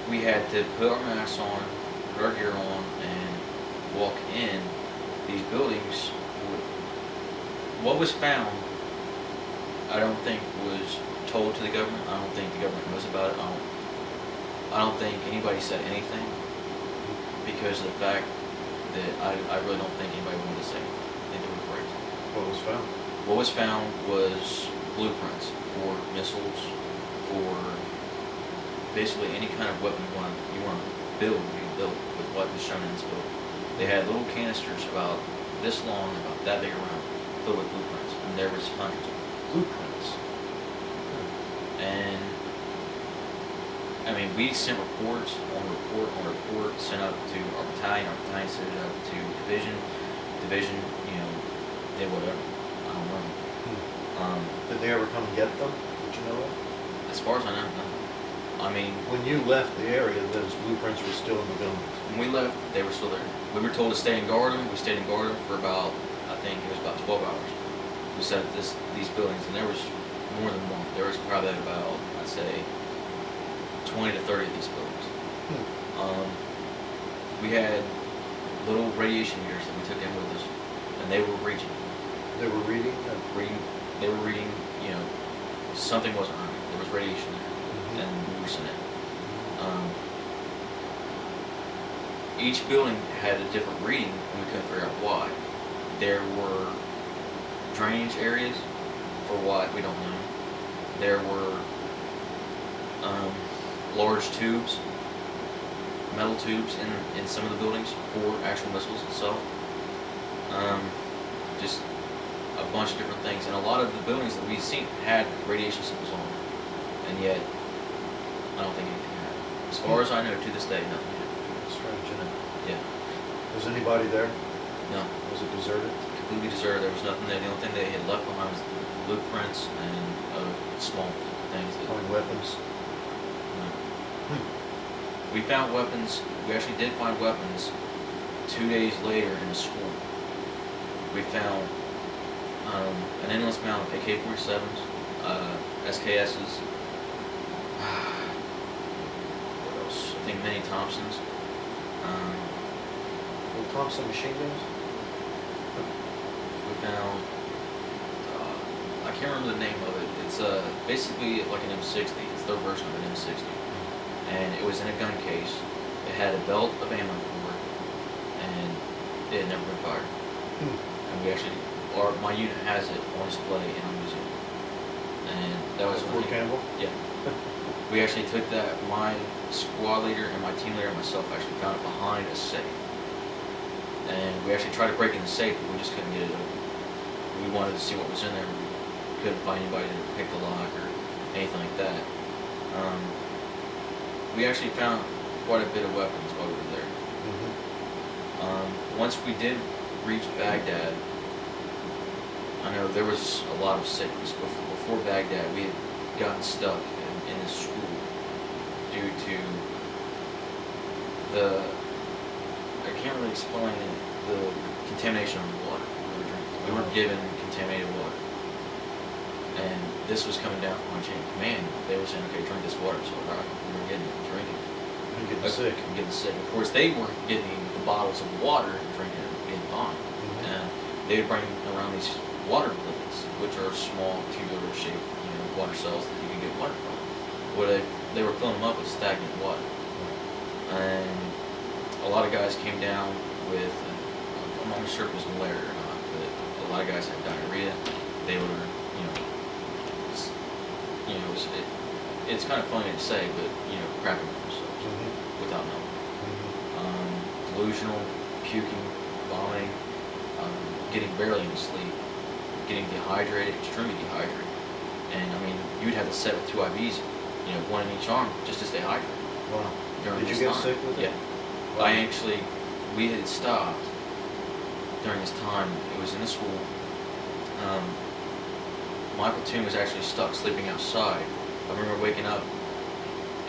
We had to put our masks on, put our gear on, and walk in these buildings. What was found, I don't think was told to the government. I don't think the government knows about it. I don't think anybody said anything because of the fact that I really don't think anybody wanted to say anything. They were afraid. What was found? What was found was blueprints for missiles, for basically any kind of weapon you want to build, you can build with what was shown in this book. They had little canisters about this long, about that big around, filled with blueprints, and there was hundreds of blueprints. And I mean, we sent reports on report, sent up to our battalion sent it up to division, did whatever. I don't know. Did they ever come and get them? Did you know that? As far as I know, no. I mean, When you left the area, those blueprints were still in the buildings. when we left, they were still there. We were told to stay and guard them. We stayed and guarded them for about, I think it was about 12 hours. We set up these buildings, and there was more than one. There was probably about, I'd say, 20 to 30 of these buildings. We had little radiation meters that we took in with us, and they were reading. They were reading? They were reading, something wasn't right. There was radiation there, and we were sent in. Each building had a different reading, and we couldn't figure out why. There were drainage areas for what we don't know. There were large tubes, metal tubes in some of the buildings for actual missiles itself. Just a bunch of different things, and a lot of the buildings that we've seen had radiation symbols on them, and yet I don't think anything happened. As far as I know, to this day, nothing happened. Strange, isn't it? Yeah. Was anybody there? No. Was it deserted? Completely deserted. There was nothing there. The only thing they had left behind was blueprints and small things. Find weapons? We found weapons. We actually did find weapons 2 days later in the school. We found an endless amount of AK-47s, SKS's. What else? I think mini Thompsons. Little Thompson machine guns? We found. I can't remember the name of it. It's basically like an M60. It's their version of an M60, and it was in a gun case. It had a belt of ammo for it, and it had never been fired. And we actually, or my unit has it on display in our museum. And that was Fort Campbell? Yeah. We actually took that. My squad leader and my team leader and myself actually found it behind a safe. And we actually tried to break in the safe, but we just couldn't get it open. We wanted to see what was in there. We couldn't find anybody to pick the lock or anything like that. We actually found quite a bit of weapons while we were there. Once we did reach Baghdad, I know there was a lot of sickness. Before Baghdad, we had gotten stuck in this school due to the, I can't really explain it, the contamination of the water we were drinking. We were given contaminated water. And this was coming down from my chain of command. They were saying, okay, drink this water. So all right, we were getting it, drinking it. I'm getting sick. I'm getting sick. Of course, they were getting the bottles of water and drinking it and being fine. And they would bring around these water lilies, which are small tubular shaped, water cells that you can get water from. They were filling them up with stagnant water. And a lot of guys came down with, I'm not sure if it was malaria or not, but a lot of guys had diarrhea. They were, it's kind of funny to say, but, crapping themselves without knowing. Delusional, puking, vomiting, getting barely any sleep, getting dehydrated, extremely dehydrated. And I mean, you'd have to set with 2 IVs, one in each arm just to stay hydrated. Wow. During Did this you get time. sick with it? Yeah. Wow. We had stopped during this time. It was in the school. My platoon was actually stuck sleeping outside. I remember waking up,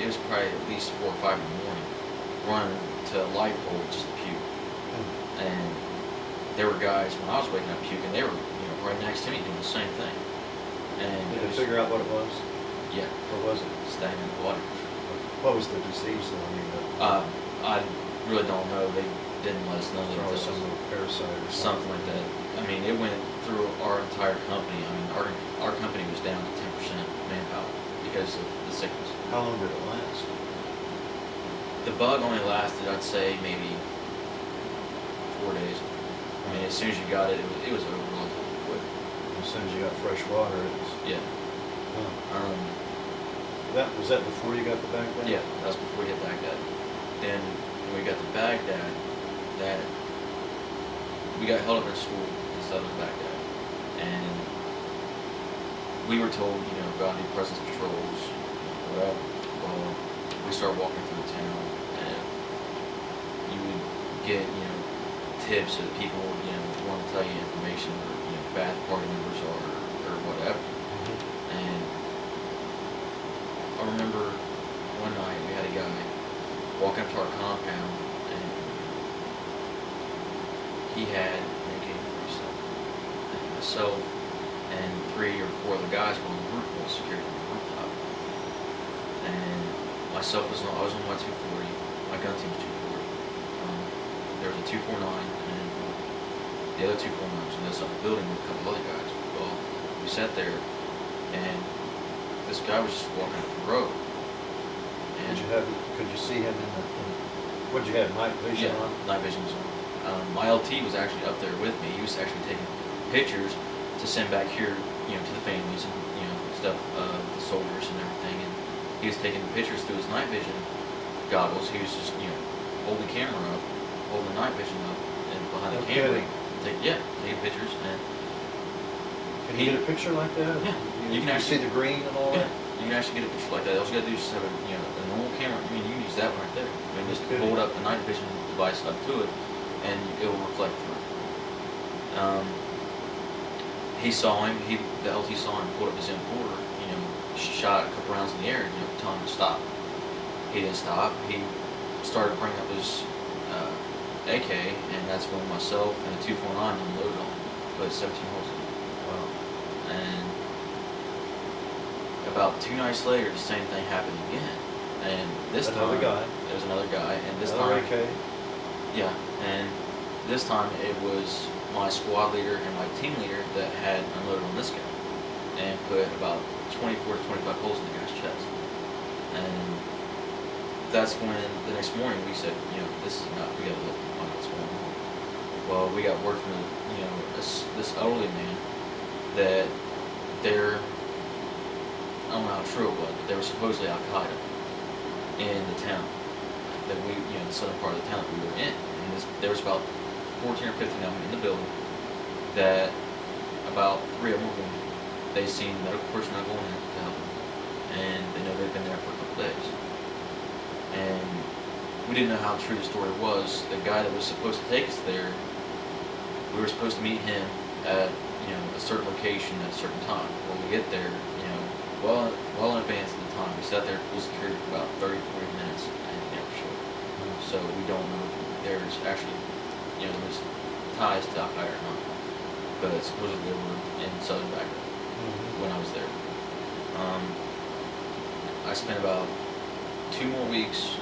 it was probably at least 4 or 5 in the morning, running to a light pole just to puke. And there were guys, when I was waking up puking, they were right next to me doing the same thing. And Did you figure out what it was? Yeah. What was it? Stagnant water. What was the disease though? I mean, I really don't know. They didn't let us know that it probably was some little parasite or something like that. I mean, it went through our entire company. I mean, our company was down to 10% manpower because of the sickness. How long did it last? The bug only lasted, I'd say, maybe 4 days. I mean, as soon as you got it, it was over relatively quick. As soon as you got fresh water, it was. Yeah. Huh. Was that before you got the Baghdad? Yeah, that was before we hit Baghdad. Then when we got to Baghdad, we got held up in school in southern Baghdad, and we were told, go out and do presence patrols, whatever. Well, we started walking through the town, and you would get, tips of people, want to tell you information, or bad party members or whatever. And I remember one night we had a guy walk up to our compound, and he had an AK-47, and myself and 3 or 4 other guys were on the roof, security on the rooftop. And myself I was on my 240, my gun team was 240. There was a 249 and the other 249 was on this other building with a couple other guys. Well, we sat there, and this guy was just walking up the road. And Could you see him what'd you have, night vision on? Night vision was on. My LT was actually up there with me. He was actually taking pictures to send back here, to the families and, stuff, the soldiers and everything. And he was taking pictures through his night vision goggles. He was just, holding the camera up, holding the night vision up, and behind the camera, taking pictures. And can you get a picture like that? Yeah. You can actually see the green and all that? You can actually get a picture like that. All you gotta do is just have a normal camera. I mean, you can use that one right there. I mean, just hold up the night vision device up to it, and it will reflect through. He saw him. The LT saw him, pulled up his M4. Shot a couple rounds in the air, telling him to stop. He didn't stop. He started bringing up his AK, and that's when myself and the 249 unloaded on him, put 17 holes in him. Wow. And About 2 nights later, the same thing happened again. And this Another time, guy. there was another guy, and this Another time, AK. yeah, and this time it was my squad leader and my team leader that had unloaded on this guy and put about 24 to 25 holes in the guy's chest. And that's when the next morning we said, this is enough. We gotta look and find what's going on. Well, we got word from this elderly man that they're, I don't know how true it was, but they were supposedly Al Qaeda in the town that the southern part of the town that we were in. And there was about 14 or 15 of them in the building. That about 3 of them were wounded. They seen the medical personnel going in to help them, and they know they've been there for a couple days. And we didn't know how true the story was. The guy that was supposed to take us there, we were supposed to meet him at a certain location at a certain time. When we get there, well in advance of the time, we sat there full security for about 30, 40 minutes, and he never showed up. So we don't know if there's actually, there was ties to Al Qaeda or not. But supposedly they were in southern Baghdad when I was there. I spent about 2 more weeks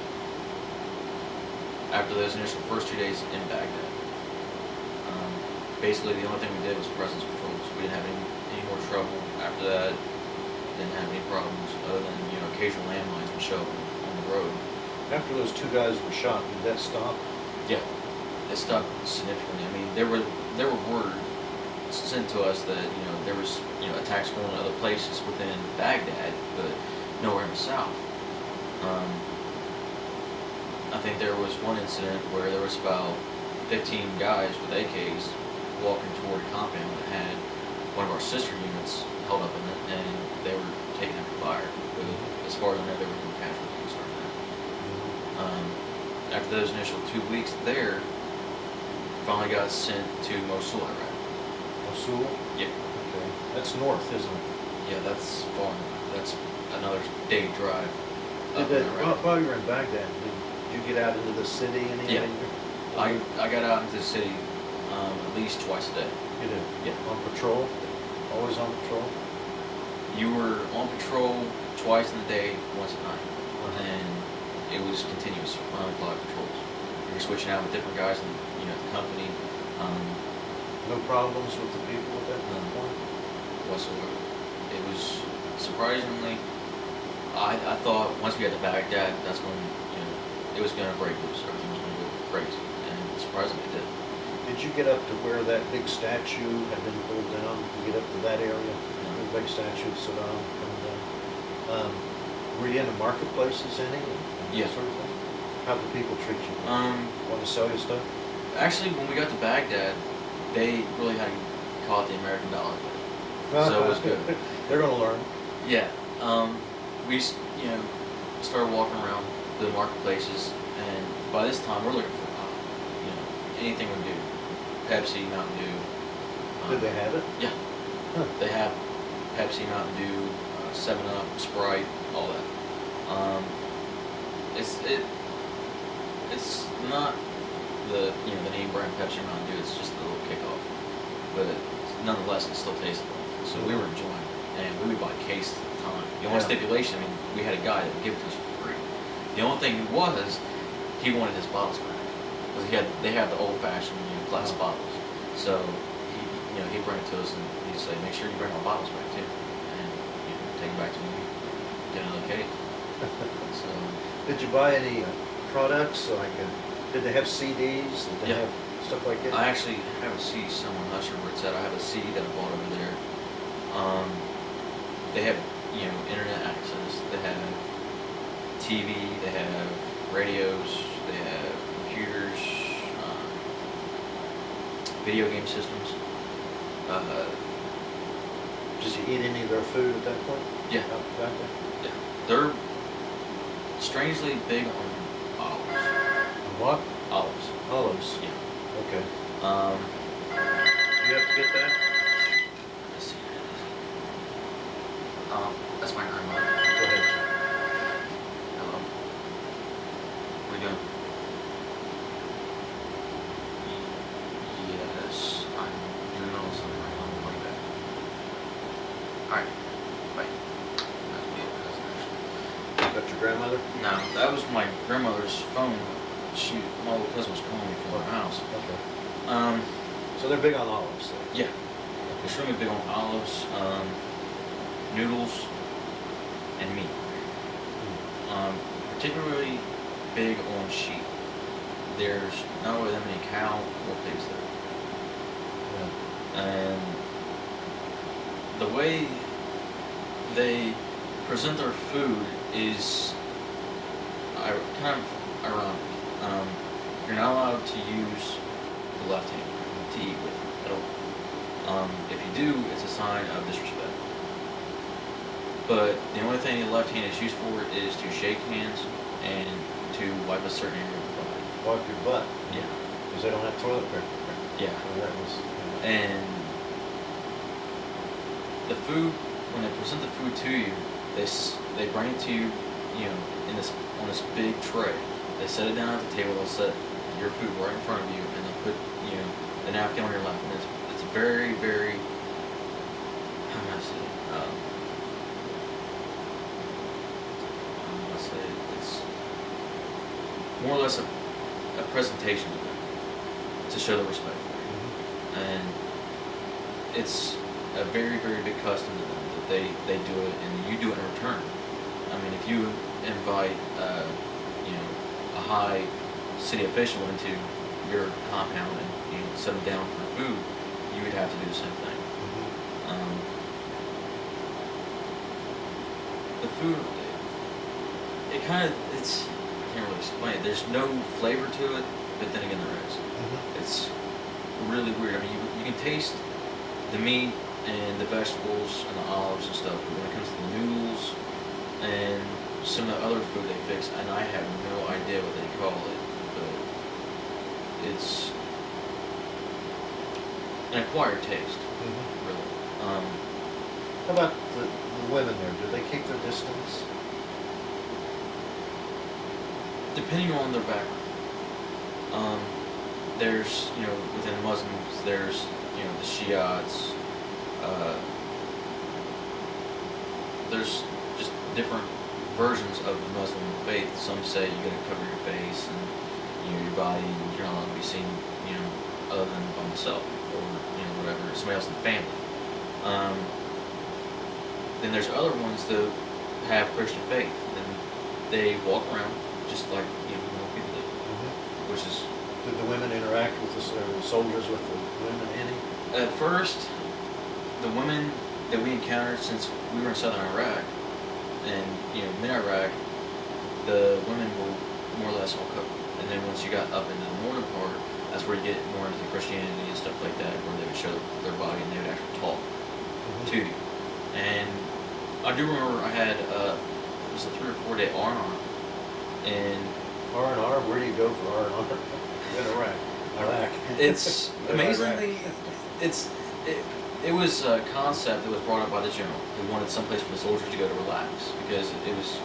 after those initial first 2 days in Baghdad. Basically, the only thing we did was presence patrols. We didn't have any more trouble after that. Didn't have any problems other than occasional landmines would show up on the road. After those 2 guys were shot, did that stop? Yeah, it stopped significantly. I mean, there were word sent to us that there was attacks going to other places within Baghdad, but nowhere in the south. I think there was one incident where there was about 15 guys with AKs walking toward a compound that had one of our sister units held up in it, and they were taking out fire. But as far as I know, there were no casualties from that. After those initial 2 weeks there, finally got sent to Mosul, Iraq. Mosul? Yeah. Okay. That's north, isn't it? Yeah, that's far. That's another day drive. While you were in Baghdad, did you get out into the city? Yeah. I got out into the city at least twice a day. You did? Yeah. On patrol? Always on patrol? You were on patrol twice in the day, once at night. And it was continuous round-the-clock patrols. You were switching out with different guys in the company. No problems with the people at that point? Whatsoever. It was surprisingly, I thought once we got to Baghdad, that's when it was going to break loose. Everything was going to go crazy, and surprisingly it did. Did you get up to where that big statue had been pulled down? Did you get up to that area? The big statue of Saddam coming down? Were you in the marketplaces any? Yeah. That sort of thing? How did people treat you? Want to sell you stuff? Actually, when we got to Baghdad, they really hadn't caught the American dollar. So it was good. They're going to learn. Yeah. We started walking around the marketplaces, and by this time we're looking for anything we do. Pepsi, Mountain Dew. Did they have it? Yeah. Huh. They have Pepsi, Mountain Dew, 7-Up, Sprite, all that. It's not the name brand Pepsi or Mountain Dew. It's just a little kickoff, but nonetheless, it still tasted like it. So we were enjoying it, and we would buy cases at the time. The only stipulation, we had a guy that would give it to us for free. The only thing was, he wanted his bottles back because they have the old-fashioned glass bottles. So he'd bring it to us and he'd say, "Make sure you bring my bottles back too," and take them back to me, get another case. So. Did you buy any products? Did they have CDs? Did they have stuff like that? I actually have a CD somewhere. I'm not sure where it's at. I have a CD that I bought over there. They have internet access. They have TV. They have radios. They have computers. Video game systems. Did you eat any of their food at that point? Yeah. Back there? Yeah. They're strangely big on olives. What? Olives. Olives. Yeah. Okay. You have to get that? Let's see. That's my grandmother. Go ahead. Hello. What are you doing? Yes, I'm doing a little something right now. I'll call you back. Alright. Bye. your grandmother? No, that was my grandmother's phone. My little cousin was calling me from her house. Okay. So they're big on olives then? Yeah, extremely big on olives, noodles, and meat. Particularly big on sheep. There's not really that many cow or pigs there. Yeah. And the way they present their food is kind of ironic. You're not allowed to use the left hand to eat with at all. If you do, it's a sign of disrespect. But the only thing the left hand is used for is to shake hands and to wipe a certain area of the body. Wipe your butt? Yeah. Because they don't have toilet paper. Yeah. Well, that was, And the food, when they present the food to you, they bring it to you, on this big tray. They set it down at the table. They'll set your food right in front of you, and they'll put, the napkin on your lap. And it's very, very, how can I say it? It's more or less a presentation to them to show the respect for you. Mm-hmm. And it's a very, very big custom to them that they do it and you do it in return. I mean, if you invite, a high city official into your compound and set them down for food, you would have to do the same thing. Mm-hmm. The food, I can't really explain it. There's no flavor to it, but then again there is. Mm-hmm. It's really weird. I mean, you can taste the meat and the vegetables and the olives and stuff, but when it comes to the noodles and some of the other food they fix, and I have no idea what they call it, but it's an acquired taste, Mm-hmm. really. How about the women there? Do they keep their distance? Depending on their background. There's, within Muslims, there's, the Shiites, there's just different versions of the Muslim faith. Some say you gotta cover your face and, your body, and you're not allowed to be seen, other than by myself, or, whatever, somebody else in the family. Then there's other ones that have Christian faith, and they walk around just like, normal people do, Mm-hmm. which is. Did the women interact with the soldiers with the women any? At first, the women that we encountered, since we were in southern Iraq, and mid-Iraq, the women were more or less all covered. And then once you got up into the northern part, that's where you get more into the Christianity and stuff like that, where they would show their body and they would actually talk to you. And I do remember I had it was a 3 or 4 day R&R, and R&R? Where do you go for R&R? In Iraq. Iraq. It's In amazingly, Iraq. it was a concept that was brought up by the general, who wanted someplace for the soldiers to go to relax, because it was,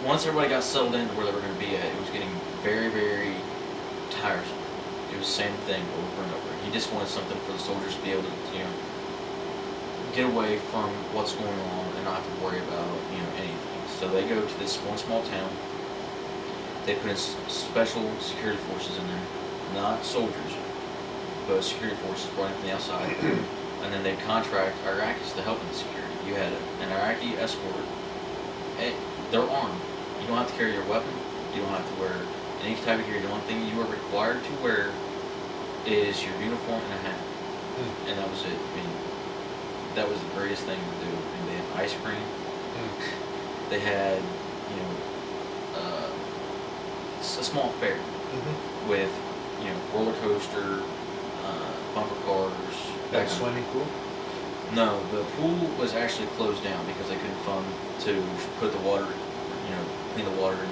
once everybody got settled into where they were going to be at, it was getting very, very tiresome. It was the same thing over and over. He just wanted something for the soldiers to be able to, get away from what's going on and not have to worry about, anything. So they go to this one small town. They put in special security forces in there, not soldiers, but security forces brought in from the outside. And then they contract Iraqis to help in the security. You had an Iraqi escort. They're armed. You don't have to carry your weapon. You don't have to wear any type of gear. The only thing you are required to wear is your uniform and a hat. And that was it. I mean, that was the greatest thing to do. I mean, they had ice cream. They had, a small fair Mm-hmm. with, roller coaster, bumper cars. That swimming pool? No, the pool was actually closed down because they couldn't fund to put the water, clean the water and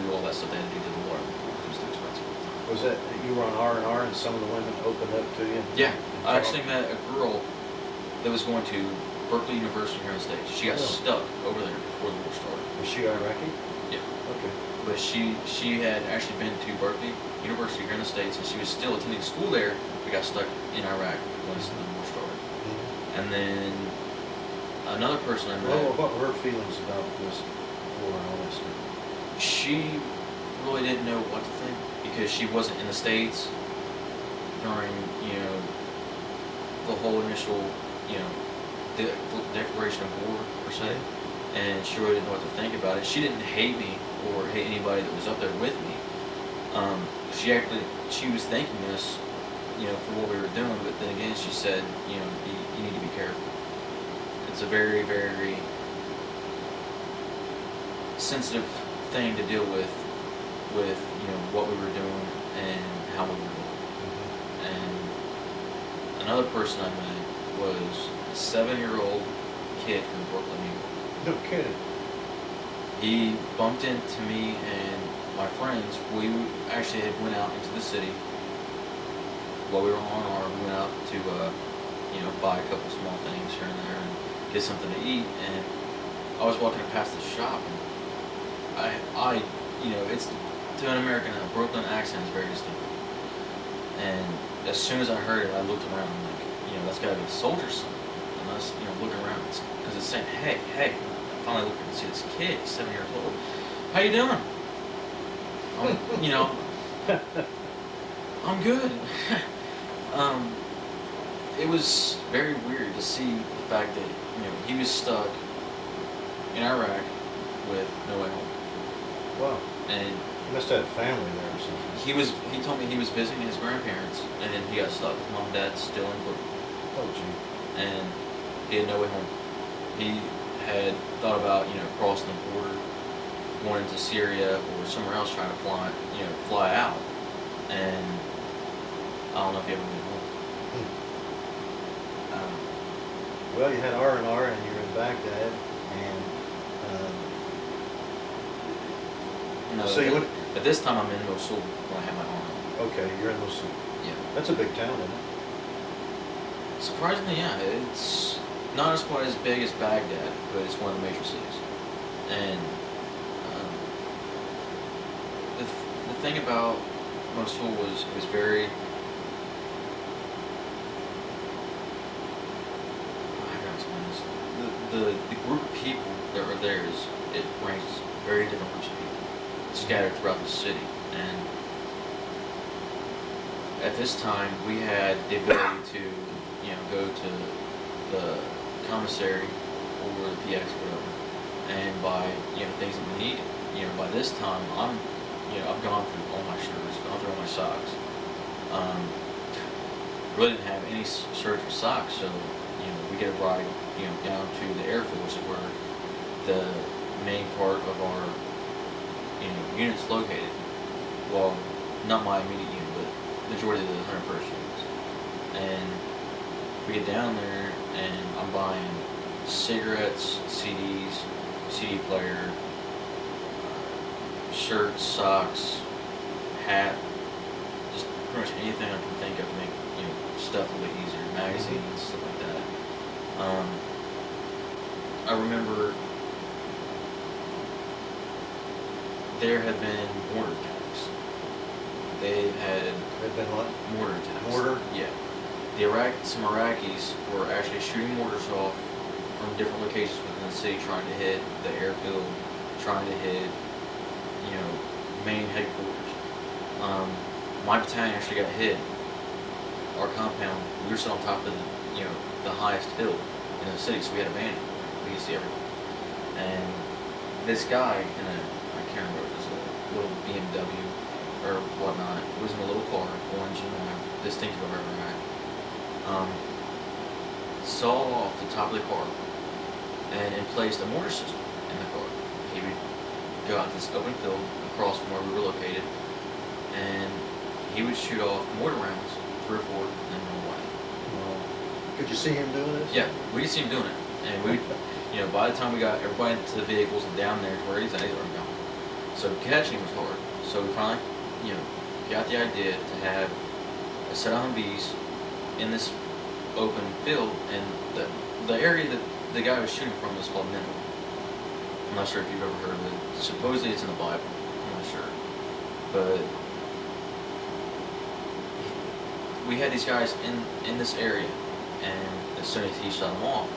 do all that stuff they had to do to the water. It was too expensive. Was that, you were on R&R and some of the women opened up to you? Yeah, and I actually talked? met a girl that was going to Berkeley University here in the States. She got Oh. stuck over there before the war started. Was she Iraqi? Yeah. Okay. But she had actually been to Berkeley University here in the States, and she was still attending school there, but got stuck in Iraq once the war started. Mm-hmm. And then another person I met. Well, what were her feelings about this before and all that stuff? She really didn't know what to think because she wasn't in the States during, the whole initial, declaration of war, per se. And she really didn't know what to think about it. She didn't hate me or hate anybody that was up there with me. She was thanking us, for what we were doing, but then again, she said, you need to be careful. It's a very, very sensitive thing to deal with, what we were doing and how we were doing. And another person I met was a 7-year-old kid from Brooklyn, New York. No kidding. He bumped into me and my friends. We actually had went out into the city while we were on our. We went out to, buy a couple small things here and there and get something to eat. And I was walking past the shop, and it's to an American, a Brooklyn accent is very distinctive. And as soon as I heard it, I looked around and that's got to be a soldier's son. And I was, looking around because it's saying, hey. I finally looked and see this kid, he's 7 years old. How you doing? I'm good. It was very weird to see the fact that, he was stuck in Iraq with no way home. Wow. And He must have family there or something. he told me he was visiting his grandparents, and then he got stuck with mom and dad still in Brooklyn. Oh, gee. And he had no way home. He had thought about, crossing the border, going into Syria or somewhere else trying to fly out. And I don't know if he ever went home. Well, you had R&R and you were in Baghdad, and so you went. At this time, I'm in Mosul when I had my arm. Okay, you're in Mosul. Yeah. That's a big town, isn't it? Surprisingly, yeah, it's not as quite as big as Baghdad, but it's one of the major cities. And the thing about Mosul was it was very. How can I explain this? The group of people that were there it ranges very different groups of people scattered throughout the city. And at this time, we had the ability to go to the commissary or the PX, whatever, and buy things that we needed. By this time, I've gone through all my shirts, gone through all my socks. Really didn't have any surgical socks, so we get a ride down to the airfield, which is where the main part of our unit's located. Well, not my immediate unit, but majority of the 101st units. And we get down there, and I'm buying cigarettes, CDs, CD player, shirts, socks, hat, just pretty much anything I can think of to make stuff a little bit easier, magazines, stuff like that. I remember there had been mortar attacks. They've been what? Mortar attacks. Mortar? Yeah. Some Iraqis were actually shooting mortars off from different locations within the city, trying to hit the airfield, trying to hit, main headquarters. My battalion actually got hit. Our compound, we were still on top of the highest hill in the city, so we had a vantage. We could see everything. And this guy I can't remember, it was a little BMW or whatnot. It was in a little car, orange and white, distinctive of every Iraq. Saw off the top of the car and placed a mortar system in the car. He would go out to this open field across from where we were located, and he would shoot off mortar rounds, 3 or 4, and then run away. Could you see him doing this? Yeah, we could see him doing it, and we, by the time we got everybody into the vehicles and down there to where he's already gone. So catching him was hard. So we finally, got the idea to have a set of Humvees in this open field, and the area that the guy was shooting from was called Nineveh. I'm not sure if you've ever heard of it. Supposedly it's in the Bible. I'm not sure. But we had these guys in this area, and as soon as he shut them off,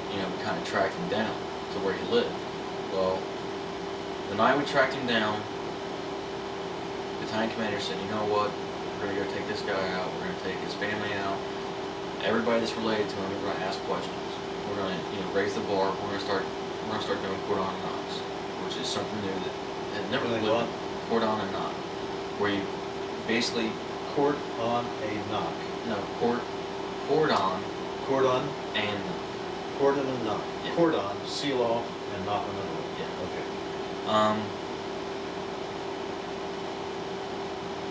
we kind of tracked him down to where he lived. Well, The night we tracked him down, the battalion commander said, you know what, we're gonna go take this guy out, we're gonna take his family out, everybody that's related to him, we're gonna ask questions. We're gonna, raise the bar, we're gonna start doing cordon and knots, which is something new that had never Doing lived. what? Cordon and knot, where you basically, Court on a knock. no, cordon Cordon, and, cordon and knock. Yeah. Cordon, seal off, and knock on the door. Yeah. Okay.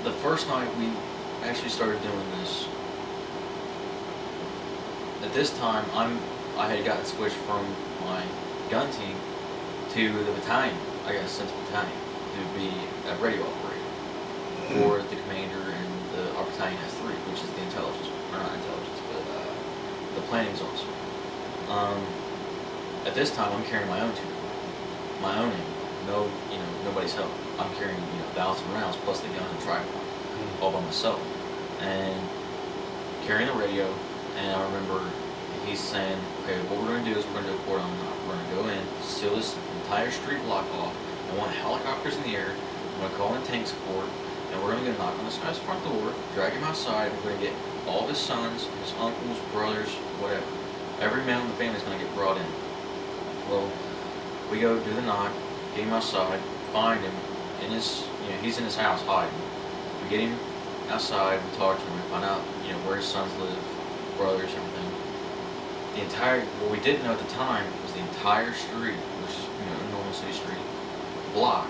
The first night we actually started doing this, at this time I had gotten switched from my gun team to the battalion. I got sent to battalion to be a radio operator for the commander, and our battalion has 3, which is the intelligence, or not intelligence, but the planning officer. At this time I'm carrying my own 2, my own ammo. No, nobody's help. I'm carrying 1,000 rounds plus the gun and tripod, all by myself, and carrying the radio. And I remember he's saying, okay, what we're going to do is we're going to do a cordon knot. We're going to go in, seal this entire street block off. I want helicopters in the air. I'm going to call in tank support, and we're going to go knock on this guy's front door, drag him outside. We're going to get all of his sons, his uncles, brothers, whatever. Every male in the family is going to get brought in. Well, we go do the knock, get him outside, find him in his, he's in his house hiding. We get him outside, we talk to him, we find out, where his sons live, brothers, everything. What we didn't know at the time was the entire street, which is, a normal city street, block,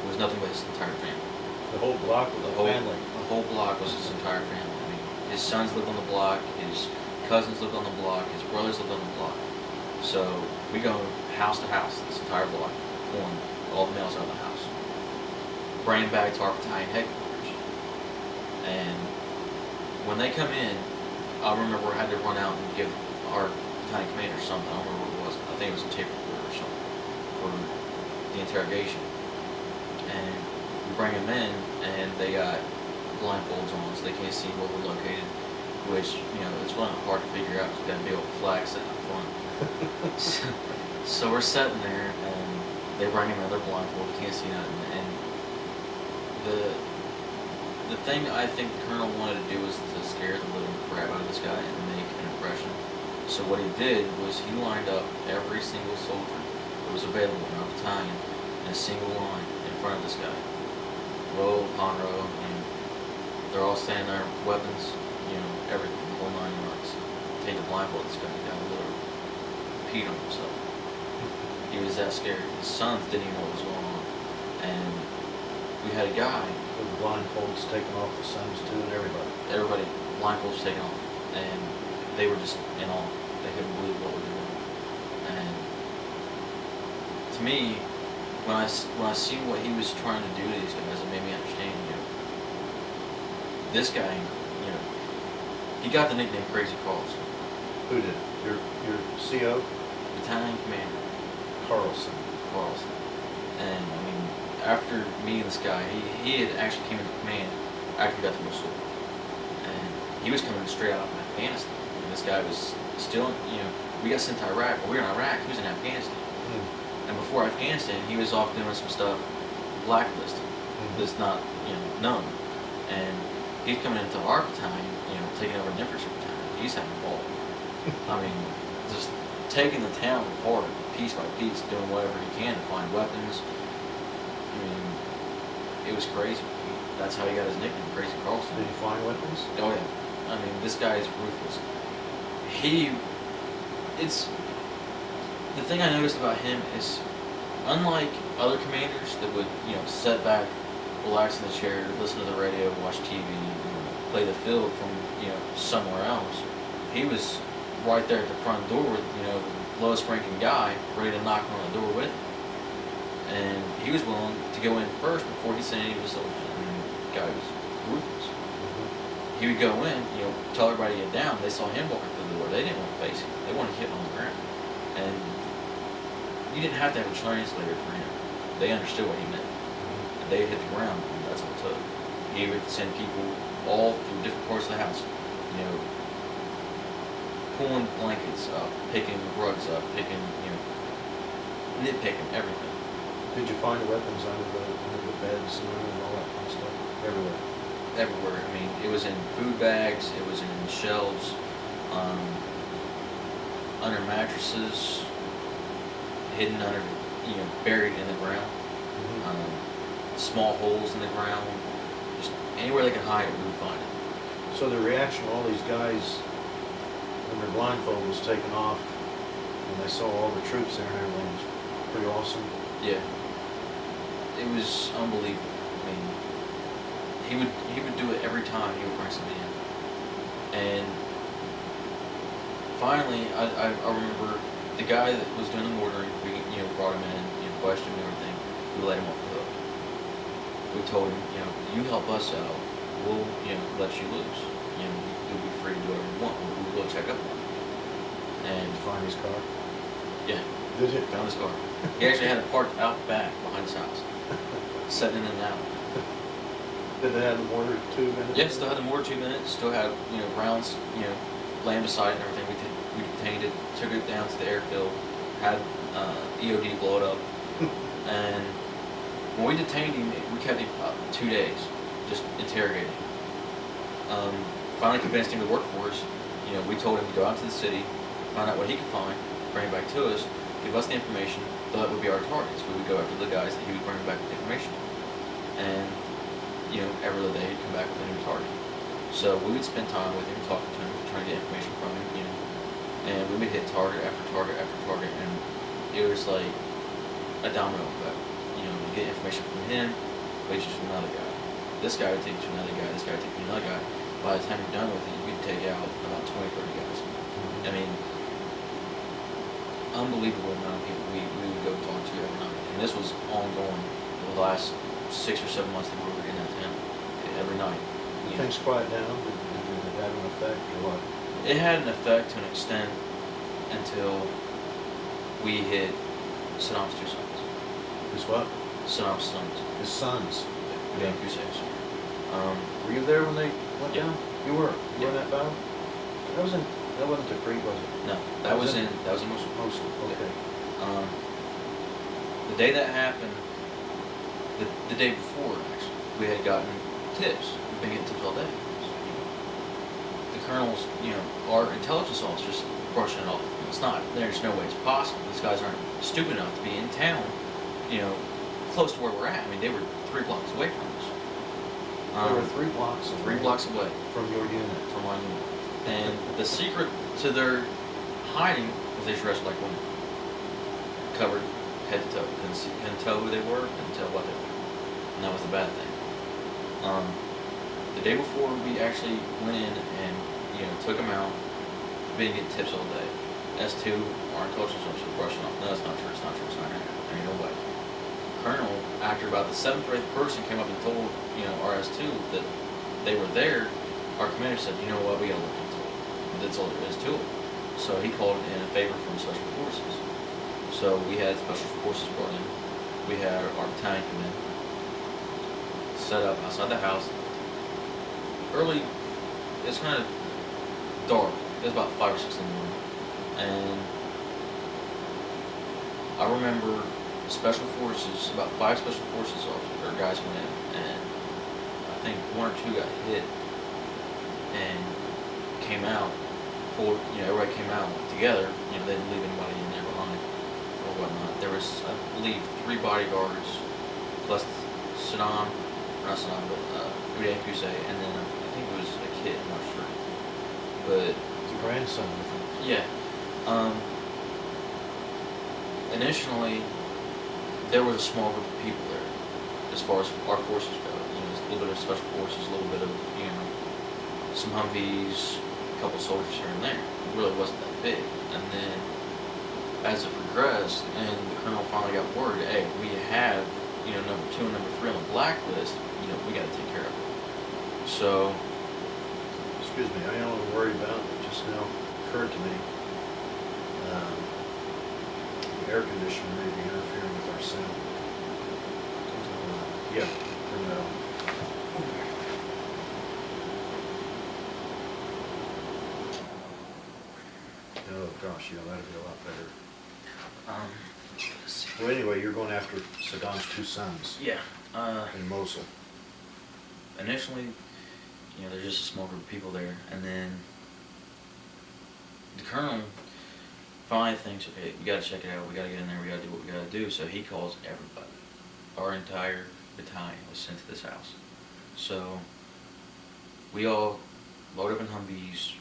was nothing but his entire family. The whole block was a family. The whole block was his entire family. I mean, his sons lived on the block, his cousins lived on the block, his brothers lived on the block. So we go house to house, this entire block, pulling all the males out of the house, bringing back to our battalion headquarters. And when they come in, I remember I had to run out and give our battalion commander something. I don't remember what it was. I think it was a tape recorder or something for the interrogation. And we bring them in, and they got blindfolds on, so they can't see where we're located. Which, it's really hard to figure out. You've got to be able to flag set up front. So we're sitting there, and they bring him another blindfold. We can't see nothing. And the thing I think the colonel wanted to do was to scare the living crap out of this guy and make an impression. So what he did was he lined up every single soldier that was available in our battalion in a single line in front of this guy, row upon row, and they're all standing there, weapons, everything, the whole 9 yards. Take the blindfold, this guy got a little peed on himself. He was that scared. His sons didn't even know what was going on. And we had a guy. With the blindfolds taken off, the sons too, and everybody. Blindfolds taken off. And they were just in awe. They couldn't believe what we were doing. And to me, when I see what he was trying to do to these guys, it made me understand, this guy, he got the nickname Crazy Carlson. Who did? Your CO? Battalion Commander. Carlson. And I mean, after meeting this guy, he had actually came into command after he got the Mosul. And he was coming straight out of Afghanistan. And this guy was still, we got sent to Iraq. When we were in Iraq, he was in Afghanistan. And before Afghanistan, he was off doing some stuff blacklisted. That's not, known. And he's coming into our battalion, taking over an infantry battalion. He's having a ball. I mean, just taking the town apart, piece by piece, doing whatever he can to find weapons. I mean, it was crazy. That's how he got his nickname, Crazy Carlson. Did he find weapons? Oh yeah. I mean, this guy is ruthless. The thing I noticed about him is, unlike other commanders that would, sit back, relax in the chair, listen to the radio, watch TV, play the field from, somewhere else, he was right there at the front door with, the lowest ranking guy, ready to knock on the door with him. And he was willing to go in first before he sent any of his soldiers. I mean, the guy was ruthless. He would go in, tell everybody to get down. They saw him walking through the door. They didn't want to face him. They wanted to hit him on the ground. And you didn't have to have a translator for him. They understood what he meant. And they hit the ground, and that's all it took. He would send people all through different parts of the house, pulling blankets up, picking rugs up, nitpicking everything. Did you find the weapons under the beds and all that kind of stuff? Everywhere. Everywhere. I mean, it was in food bags, it was in shelves, under mattresses, hidden under, buried in the ground, small holes in the ground, just anywhere they could hide it, we would find it. So the reaction of all these guys when their blindfold was taken off and they saw all the troops there and everything was pretty awesome. Yeah. It was unbelievable. I mean, he would do it every time he would bring somebody in. And finally, I remember the guy that was doing the mortaring, we brought him in, questioned him and everything. We let him off the hook. We told him, you help us out, we'll let you loose. You'll be free to do whatever you want. We'll go check up on you. And Did you find his car? yeah, Did you? found his car. He actually had it parked out back behind his house, sitting in and out. Did they have the mortar tube in it? Yeah, still had the mortar tube in it. Still had rounds laying beside it and everything. We detained it, took it down to the airfield, had EOD blow it up, and when we detained him, we kept him 2 days, just interrogating. Finally convinced him to work for us. We told him to go out to the city, find out what he could find, bring it back to us, give us the information. That would be our targets. We would go after the guys that he would bring back with the information. And every other day he'd come back with a new target. So we would spend time with him, talking to him, trying to get information from him, and we would hit target after target after target, and it was like a domino effect. You get information from him, leads you to another guy. This guy would take you to another guy, this guy would take you to another guy. By the time you're done with it, you'd take out about 20, 30 guys. I mean, unbelievable amount of people we would go talk to every night. And this was ongoing for the last 6 or 7 months that we were in that town. Every night. Things quiet down? Did it have an effect or what? It had an effect to an extent until we hit Saddam's two sons. His what? Saddam's sons. His sons. Yeah. Crusades. Were you there when they went Yeah. down? You were? You were in Yeah. that battle? That wasn't Tikrit, was it? No, that was in Mosul. Mosul, okay. The day that happened, the day before actually, we had gotten tips. We've been getting tips all day. The colonels, our intelligence officers brushing it off. It's not. There's no way it's possible. These guys aren't stupid enough to be in town, close to where we're at. I mean, they were 3 blocks away from us. They were 3 blocks away. 3 blocks away From your unit. from my unit. And the secret to their hiding was they dressed like women, covered head to toe. Couldn't tell who they were, couldn't tell what they were, and that was the bad thing. The day before, we actually went in and took them out. We didn't get tips all day. S2, our intelligence officer brushing off. No, it's not true. It's not true. It's not true. There ain't no way. Colonel, after about the 7th or 8th person came up and told our S2 that they were there, our commander said, you know what, we gotta look into it. That's all there is to it. So he called in a favor from Special Forces. So we had Special Forces brought in. We had our battalion come in, set up outside the house. Early, it's kind of dark. It was about 5 or 6 in the morning. And I remember Special Forces, about 5 Special Forces officers or guys went in, and I think 1 or 2 got hit and came out, pulled, everybody came out together, they didn't leave anybody in there behind or whatnot. There was, I believe, 3 bodyguards, plus Saddam, not Saddam, but Uday and Kusay, and then I think it was a kid, I'm not sure. But The grandson with him. yeah. Initially, there was a small group of people there, as far as our forces go. A little bit of Special Forces, a little bit of, some Humvees, a couple soldiers here and there. It really wasn't that big. And then, as it progressed, and the colonel finally got word, hey, we have, number 2 and number 3 on the blacklist, we got to take care of it. So, Excuse me, I am worried about it. Just now occurred to me. The air conditioner may be interfering with our sound. Yeah, turn that on. Oh gosh, yeah, that'd be a lot better. Let's see. Well, anyway, you're going after Saddam's 2 sons Yeah. in Mosul. Initially, there's just a small group of people there, and then the colonel finally thinks, okay, we gotta check it out, we gotta get in there, we gotta do what we gotta do, so he calls everybody. Our entire battalion was sent to this house. So, we all load up in Humvees,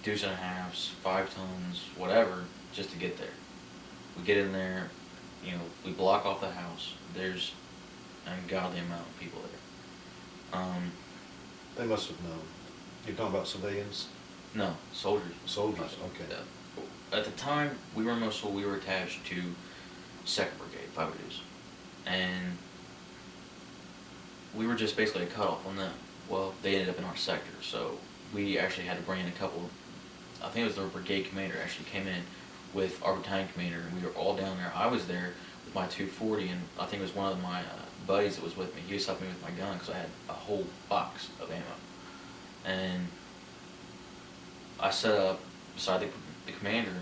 2.5s, 5 tons, whatever, just to get there. We get in there, we block off the house, there's an ungodly amount of people there. They must have known. You're talking about civilians? No, soldiers. Soldiers, okay. At the time we were in Mosul, we were attached to 2nd Brigade, 502s. And we were just basically a cutoff on them. Well, they ended up in our sector, so we actually had to bring in a couple, I think it was the brigade commander actually came in with our battalion commander, and we were all down there. I was there with my 240, and I think it was one of my buddies that was with me. He was helping me with my gun because I had a whole box of ammo. And I set up beside the commander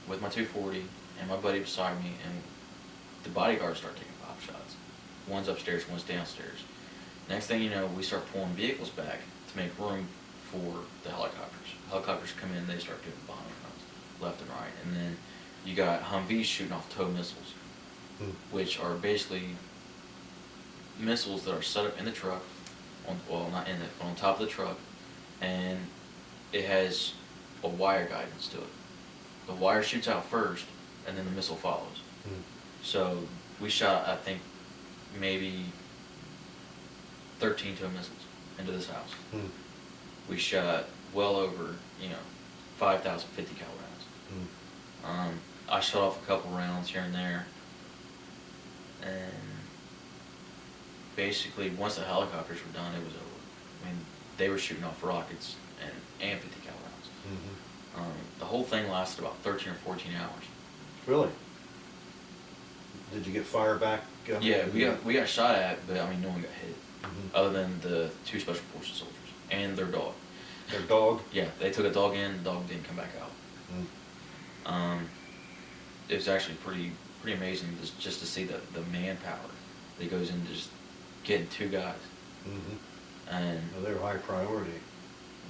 with my 240 and my buddy beside me, and the bodyguards start taking pop shots. One's upstairs, one's downstairs. Next thing you know, we start pulling vehicles back to make room for the helicopters. Helicopters come in, they start doing bombing runs left and right. And then you got Humvees shooting off tow missiles, which are basically missiles that are set up in the truck, not in it, but on top of the truck, and it has a wire guidance to it. The wire shoots out first, and then the missile follows. So we shot, I think, maybe 13 tow missiles into this house. We shot well over, 5,000 50 cal rounds. I shot off a couple rounds here and there, and basically once the helicopters were done, it was over. I mean, they were shooting off rockets and 50 cal rounds. The whole thing lasted about 13 or 14 hours. Really? Did you get fire back? Yeah, we got shot at, but I mean, no one got hit, other than the 2 special forces soldiers and their dog. Their dog? Yeah, they took a dog in, the dog didn't come back out. It was actually pretty amazing just to see the manpower that goes into just getting 2 guys. And Well, they were high priority.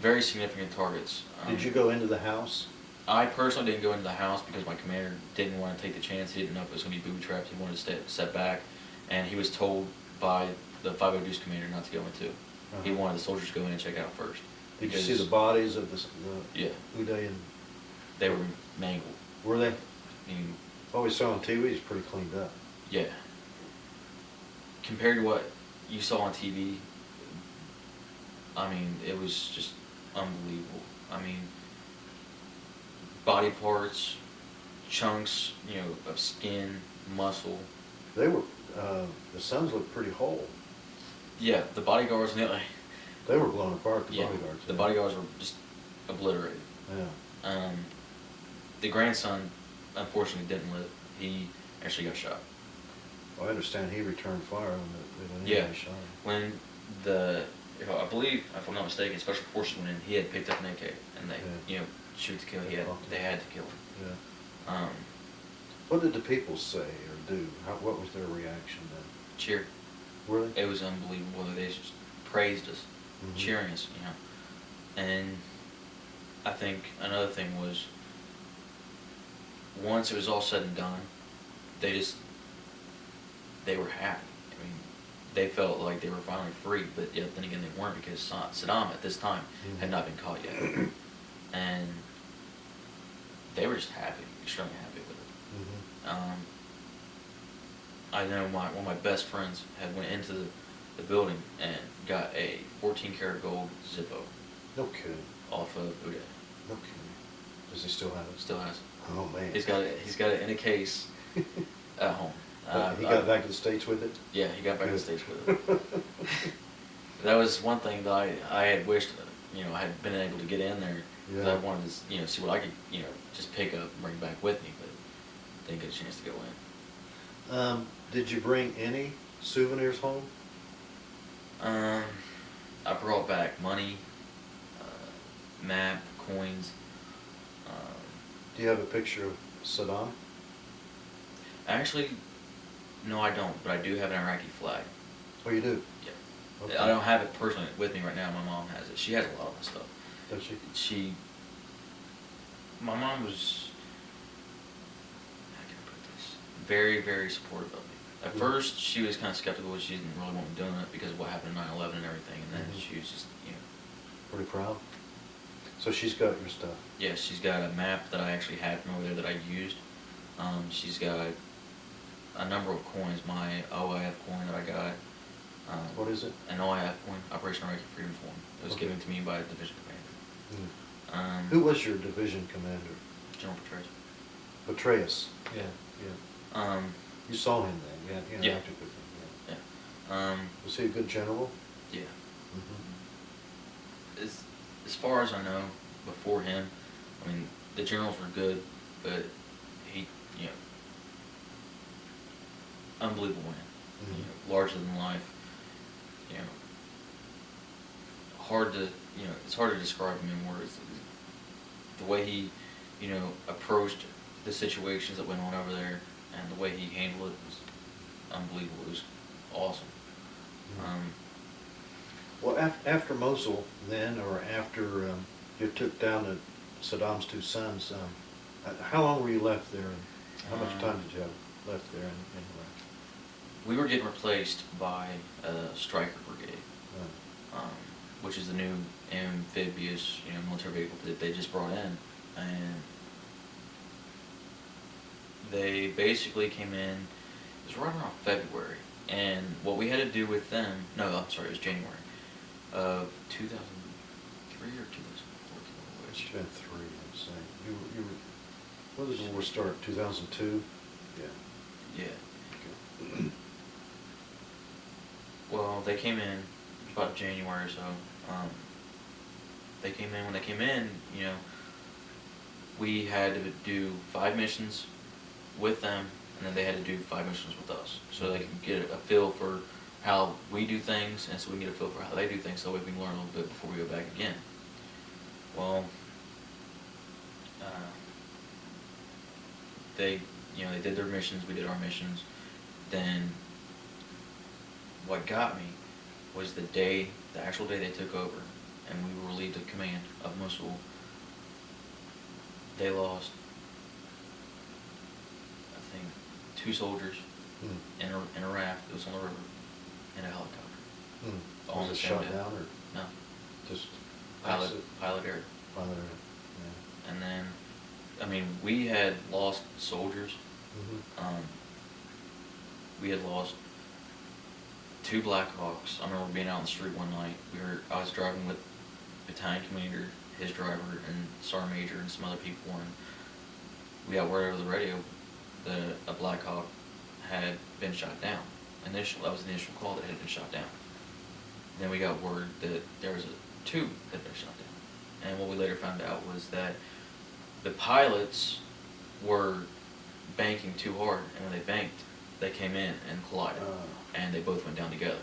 very significant targets. Did you go into the house? I personally didn't go into the house because my commander didn't want to take the chance. He didn't know if it was going to be booby trapped. He wanted to set back, and he was told by the 502's commander not to go into. He wanted the soldiers to go in and check it out first. Did you see the bodies of the Yeah. Uday and... They were mangled. Were they? I mean, What we saw on TV is pretty cleaned up. yeah. Compared to what you saw on TV, I mean, it was just unbelievable. I mean, body parts, chunks, of skin, muscle. They were, the sons looked pretty whole. Yeah, the bodyguards and They were blown apart, the yeah, bodyguards. the bodyguards were just obliterated. Yeah. The grandson, unfortunately, didn't live. He actually got shot. Well, I understand he returned fire when the Yeah. enemy shot him. When I believe, if I'm not mistaken, Special Forces went in, he had picked up an AK, and they, shoot to kill. They had to kill him. Yeah. What did the people say or do? What was their reaction then? Cheered. Really? It was unbelievable. They just praised us, cheering us, And I think another thing was, once it was all said and done, they were happy. I mean, they felt like they were finally free, but yet then again they weren't, because Saddam at this time had not been caught yet. And they were just happy, extremely happy with it. I know one of my best friends had went into the building and got a 14 karat gold Zippo No kidding. off of Uday. No kidding. Does he still have it? Still has it. Oh, man. He's got it in a case at home. He got back to the States with it? Yeah, he got back to the States with it. That was one thing that I had wished, I had been able to get in there. Yeah. I wanted to, see what I could, just pick up and bring back with me, but didn't get a chance to go in. Did you bring any souvenirs home? I brought back money, map, coins. Do you have a picture of Saddam? Actually, no, I don't, but I do have an Iraqi flag. Oh, you do? Yeah. Okay. I don't have it personally with me right now. My mom has it. She has a lot of the stuff. Does she? My mom was, how can I put this? Very, very supportive of me. At first, she was kind of skeptical. She didn't really want me doing it because of what happened in 9/11 and everything. And then she was just, Pretty proud? So she's got your stuff? yeah, she's got a map that I actually had from over there that I used. She's got a number of coins. My OIF coin that I got. What is it? An OIF coin, Operation Iraqi Freedom Form. It was Okay. given to me by a division commander. Who was your division commander? General Petraeus. Petraeus? Yeah, yeah. You saw him then? You Yeah. interacted with him? Yeah. Was he a good general? Yeah. Mm-hmm. As far as I know, before him, I mean, the generals were good, but he, unbelievable man. Larger than life. It's hard to describe him in words. The way he, approached the situations that went on over there, and the way he handled it was unbelievable. It was awesome. Well, after Mosul then, or after you took down Saddam's two sons, how long were you left there? And how much time did you have left there in Iraq? We were getting replaced by a Stryker brigade, which is the new amphibious, military vehicle that they just brought in, and they basically came in. It was right around February, and what we had to do with them. No, I'm sorry, it was January of 2003 or 2014. It's been 3, I'd say. You were. When did the war start? 2002. Yeah. Yeah. Okay. Well, they came in about January or so. They came in. When they came in, we had to do 5 missions with them, and then they had to do 5 missions with us, so they could get a feel for how we do things, and so we can get a feel for how they do things, so we can learn a little bit before we go back again. Well, they did their missions, we did our missions. Then what got me was the actual day they took over, and we were relieved of command of Mosul. They lost, I think, 2 soldiers in a raft. It was on the river, in a helicopter. All Was in it the same shot day. down or No, just pilot exit? air. Pilot air. Yeah. And then, I mean, we had lost soldiers. We had lost 2 Blackhawks. I remember being out on the street one night. I was driving with battalion commander, his driver, and sergeant major, and some other people, and we got word over the radio that a Blackhawk had been shot down. That was the initial call that it had been shot down. Then we got word that there was 2 that had been shot down. And what we later found out was that the pilots were banking too hard, and when they banked, they came in and collided, and they both went down together.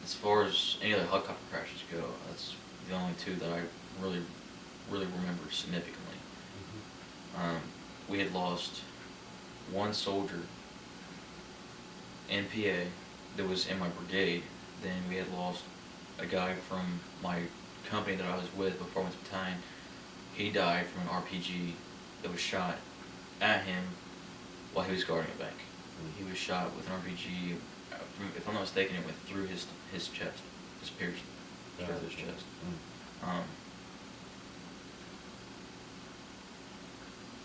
As far as any other helicopter crashes go, that's the only 2 that I really, really remember significantly. We had lost 1 soldier in PA that was in my brigade. Then we had lost a guy from my company that I was with before I went to battalion. He died from an RPG that was shot at him while he was guarding a bank. He was shot with an RPG, if I'm not mistaken, it went through his chest, just pierced through his chest.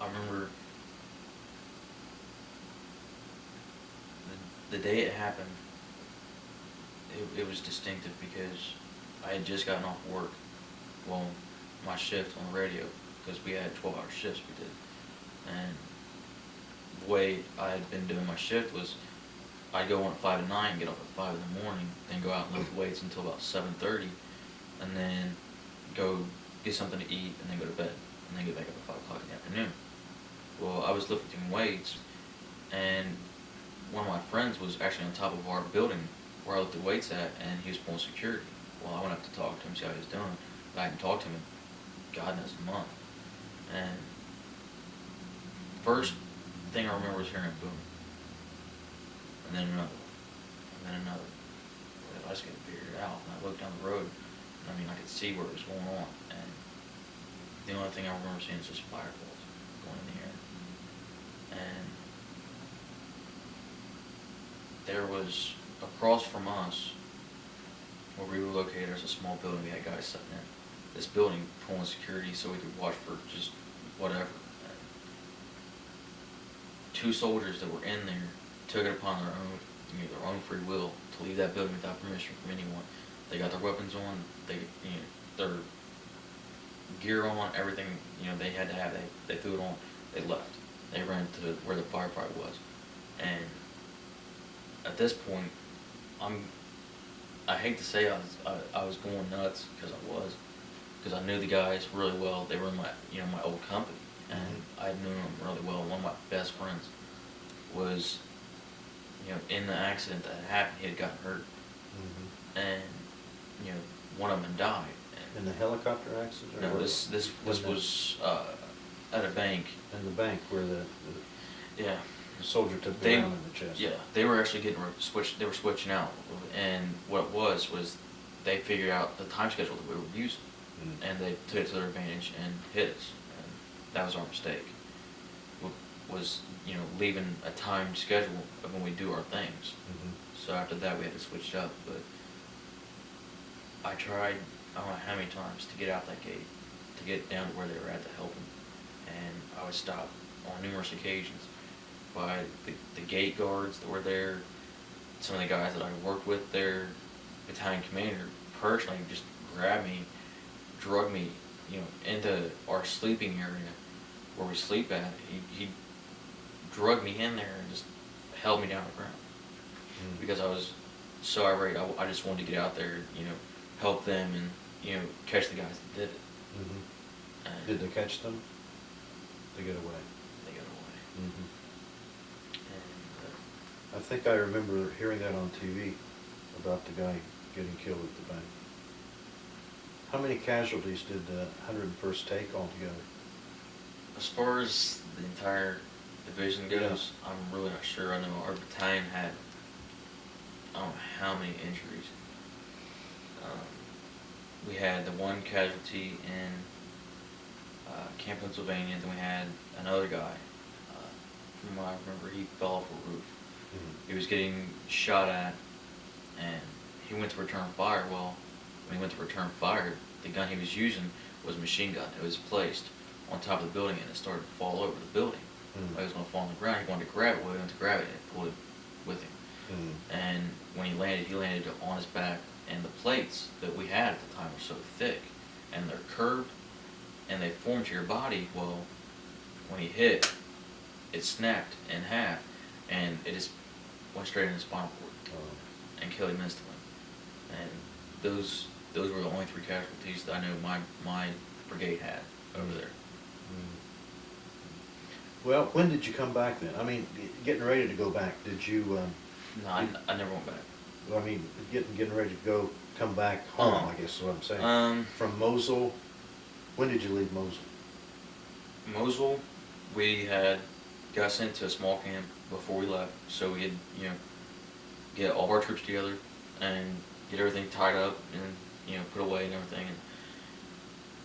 I remember the day it happened, it was distinctive because I had just gotten off work. Well, my shift on the radio, because we had 12-hour shifts we did. And the way I had been doing my shift was I'd go on at 5 to 9, get up at 5 in the morning, then go out and lift weights until about 7:30, and then go get something to eat, and then go to bed, and then get back up at 5 o'clock in the afternoon. Well, I was lifting weights, and one of my friends was actually on top of our building where I lifted weights at, and he was pulling security. Well, I went up to talk to him, see how he was doing, but I hadn't talked to him in God knows a month. And First thing I remember was hearing a boom, and then another one, and then another. But I just couldn't figure it out. And I looked down the road, and I mean, I could see what was going on, and the only thing I remember seeing is just fireballs going in the air. And there was, across from us, where we were located, there's a small building, we had guys sitting in. This building pulling security so we could watch for just whatever. Two soldiers that were in there took it upon their own free will to leave that building without permission from anyone. They got their weapons on, their gear on, everything, they had to have, they threw it on, they left. They ran to where the firefighter was. And at this point, I hate to say I was going nuts, because I knew the guys really well. They were in my old company, and I knew them really well. One of my best friends was, in the accident that happened, he had gotten hurt, and one of them died. In the helicopter accident? No, this was at a bank. In the bank where the soldier took the round in the chest. Yeah, they were actually getting switched. They were switching out, and what it was they figured out the time schedule that we were using, and they took it to their advantage and hit us. And that was our mistake. Was leaving a timed schedule of when we do our things. So after that, we had to switch it up. But I tried, I don't know how many times, to get out that gate, to get down to where they were at to help them, and I was stopped on numerous occasions by the gate guards that were there, some of the guys that I worked with, their battalion commander personally just grabbed me, drug me, into our sleeping area where we sleep at. He drug me in there and just held me down the ground because I was so irate. I just wanted to get out there, help them and catch the guys that did it. Did they catch them? They got away. They got away. I think I remember hearing that on TV about the guy getting killed at the bank. How many casualties did the 101st take altogether? As far as the entire division goes, I'm really not sure. I know our battalion had, I don't know how many injuries. We had the one casualty in Camp Pennsylvania, then we had another guy. From what I remember, he fell off a roof. He was getting shot at, and he went to return fire. Well, when he went to return fire, the gun he was using was a machine gun. It was placed on top of the building, and it started to fall over the building. Like it was going to fall on the ground. He wanted to grab it. Well, he went to grab it, and it pulled it with him. And when he landed on his back, and the plates that we had at the time were so thick, and they're curved, and they form to your body. Well, when he hit, it snapped in half, and it just went straight in his spinal cord and killed him instantly. And those were the only 3 casualties that I know my brigade had over there. Well, when did you come back then? I mean, getting ready to go back, did you... No, I never went back. I mean, getting ready to come back home, I guess is what I'm saying. From Mosul, when did you leave Mosul? Mosul, we had got sent to a small camp before we left, so we had, get all of our troops together and get everything tied up and, put away and everything. And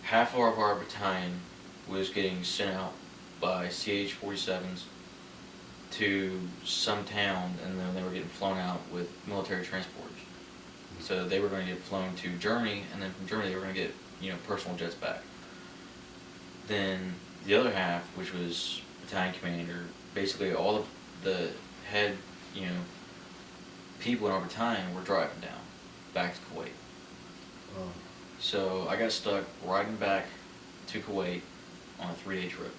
half of our battalion was getting sent out by CH-47s to some town, and then they were getting flown out with military transporters. So they were going to get flown to Germany, and then from Germany they were going to get, personal jets back. Then the other half, which was battalion commander, basically all of the head, people in our battalion were driving down back to Kuwait. So I got stuck riding back to Kuwait on a 3-day trip.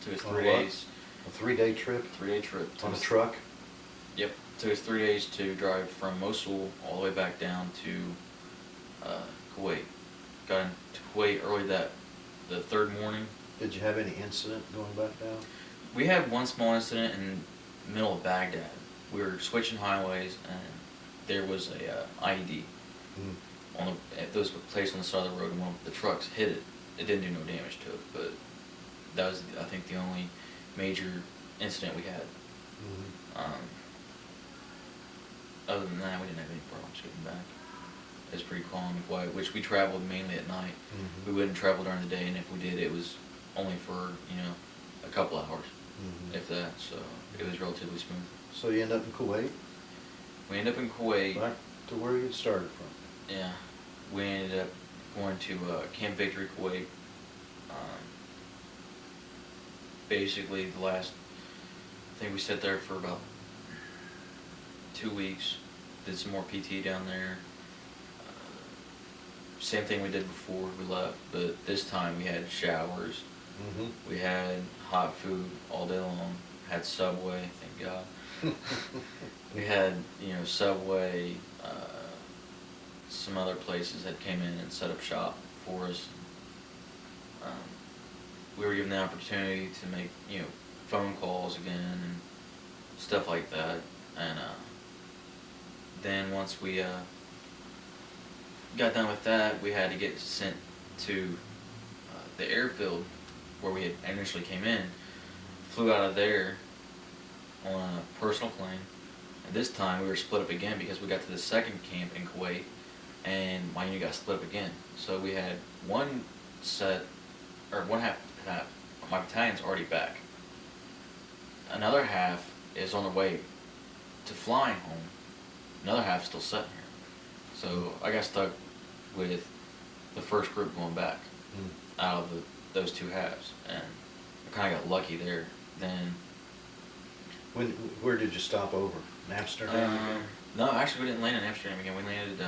Took us 3 days. A 3-day trip? 3-day trip. On a truck? Yep. Took us 3 days to drive from Mosul all the way back down to Kuwait. Got into Kuwait early the 3rd morning. Did you have any incident going back down? We had one small incident in the middle of Baghdad. We were switching highways, and there was a IED that was placed on the side of the road, and one of the trucks hit it. It didn't do no damage to it, but that was, I think, the only major incident we had. Mhm. Other than that, we didn't have any problems getting back. It was pretty calm and quiet, which we traveled mainly at night. Mhm. We wouldn't travel during the day, and if we did, it was only for, a couple hours, Mhm. if that, so it was relatively smooth. So you end up in Kuwait, We ended up in Kuwait. back to where you started from. Yeah, we ended up going to Camp Victory, Kuwait. Um, Basically, I think we sat there for about 2 weeks. Did some more PT down there. Same thing we did before we left, but this time we had showers. Mhm. We had hot food all day long. Had Subway, thank God. We had, Subway. Some other places that came in and set up shop for us. Um, we were given the opportunity to make, phone calls again and stuff like that. And then once we got done with that, we had to get sent to the airfield where we had initially came in. Flew out of there on a personal plane. And this time we were split up again because we got to the second camp in Kuwait and my unit got split up again. So we had one half my battalion's already back. Another half is on the way to flying home. Another half still sitting here. So I got stuck with the first group going back out of those two halves, and I kind of got lucky there. Then Where did you stop over? In Amsterdam again? no, actually we didn't land in Amsterdam again. We landed, if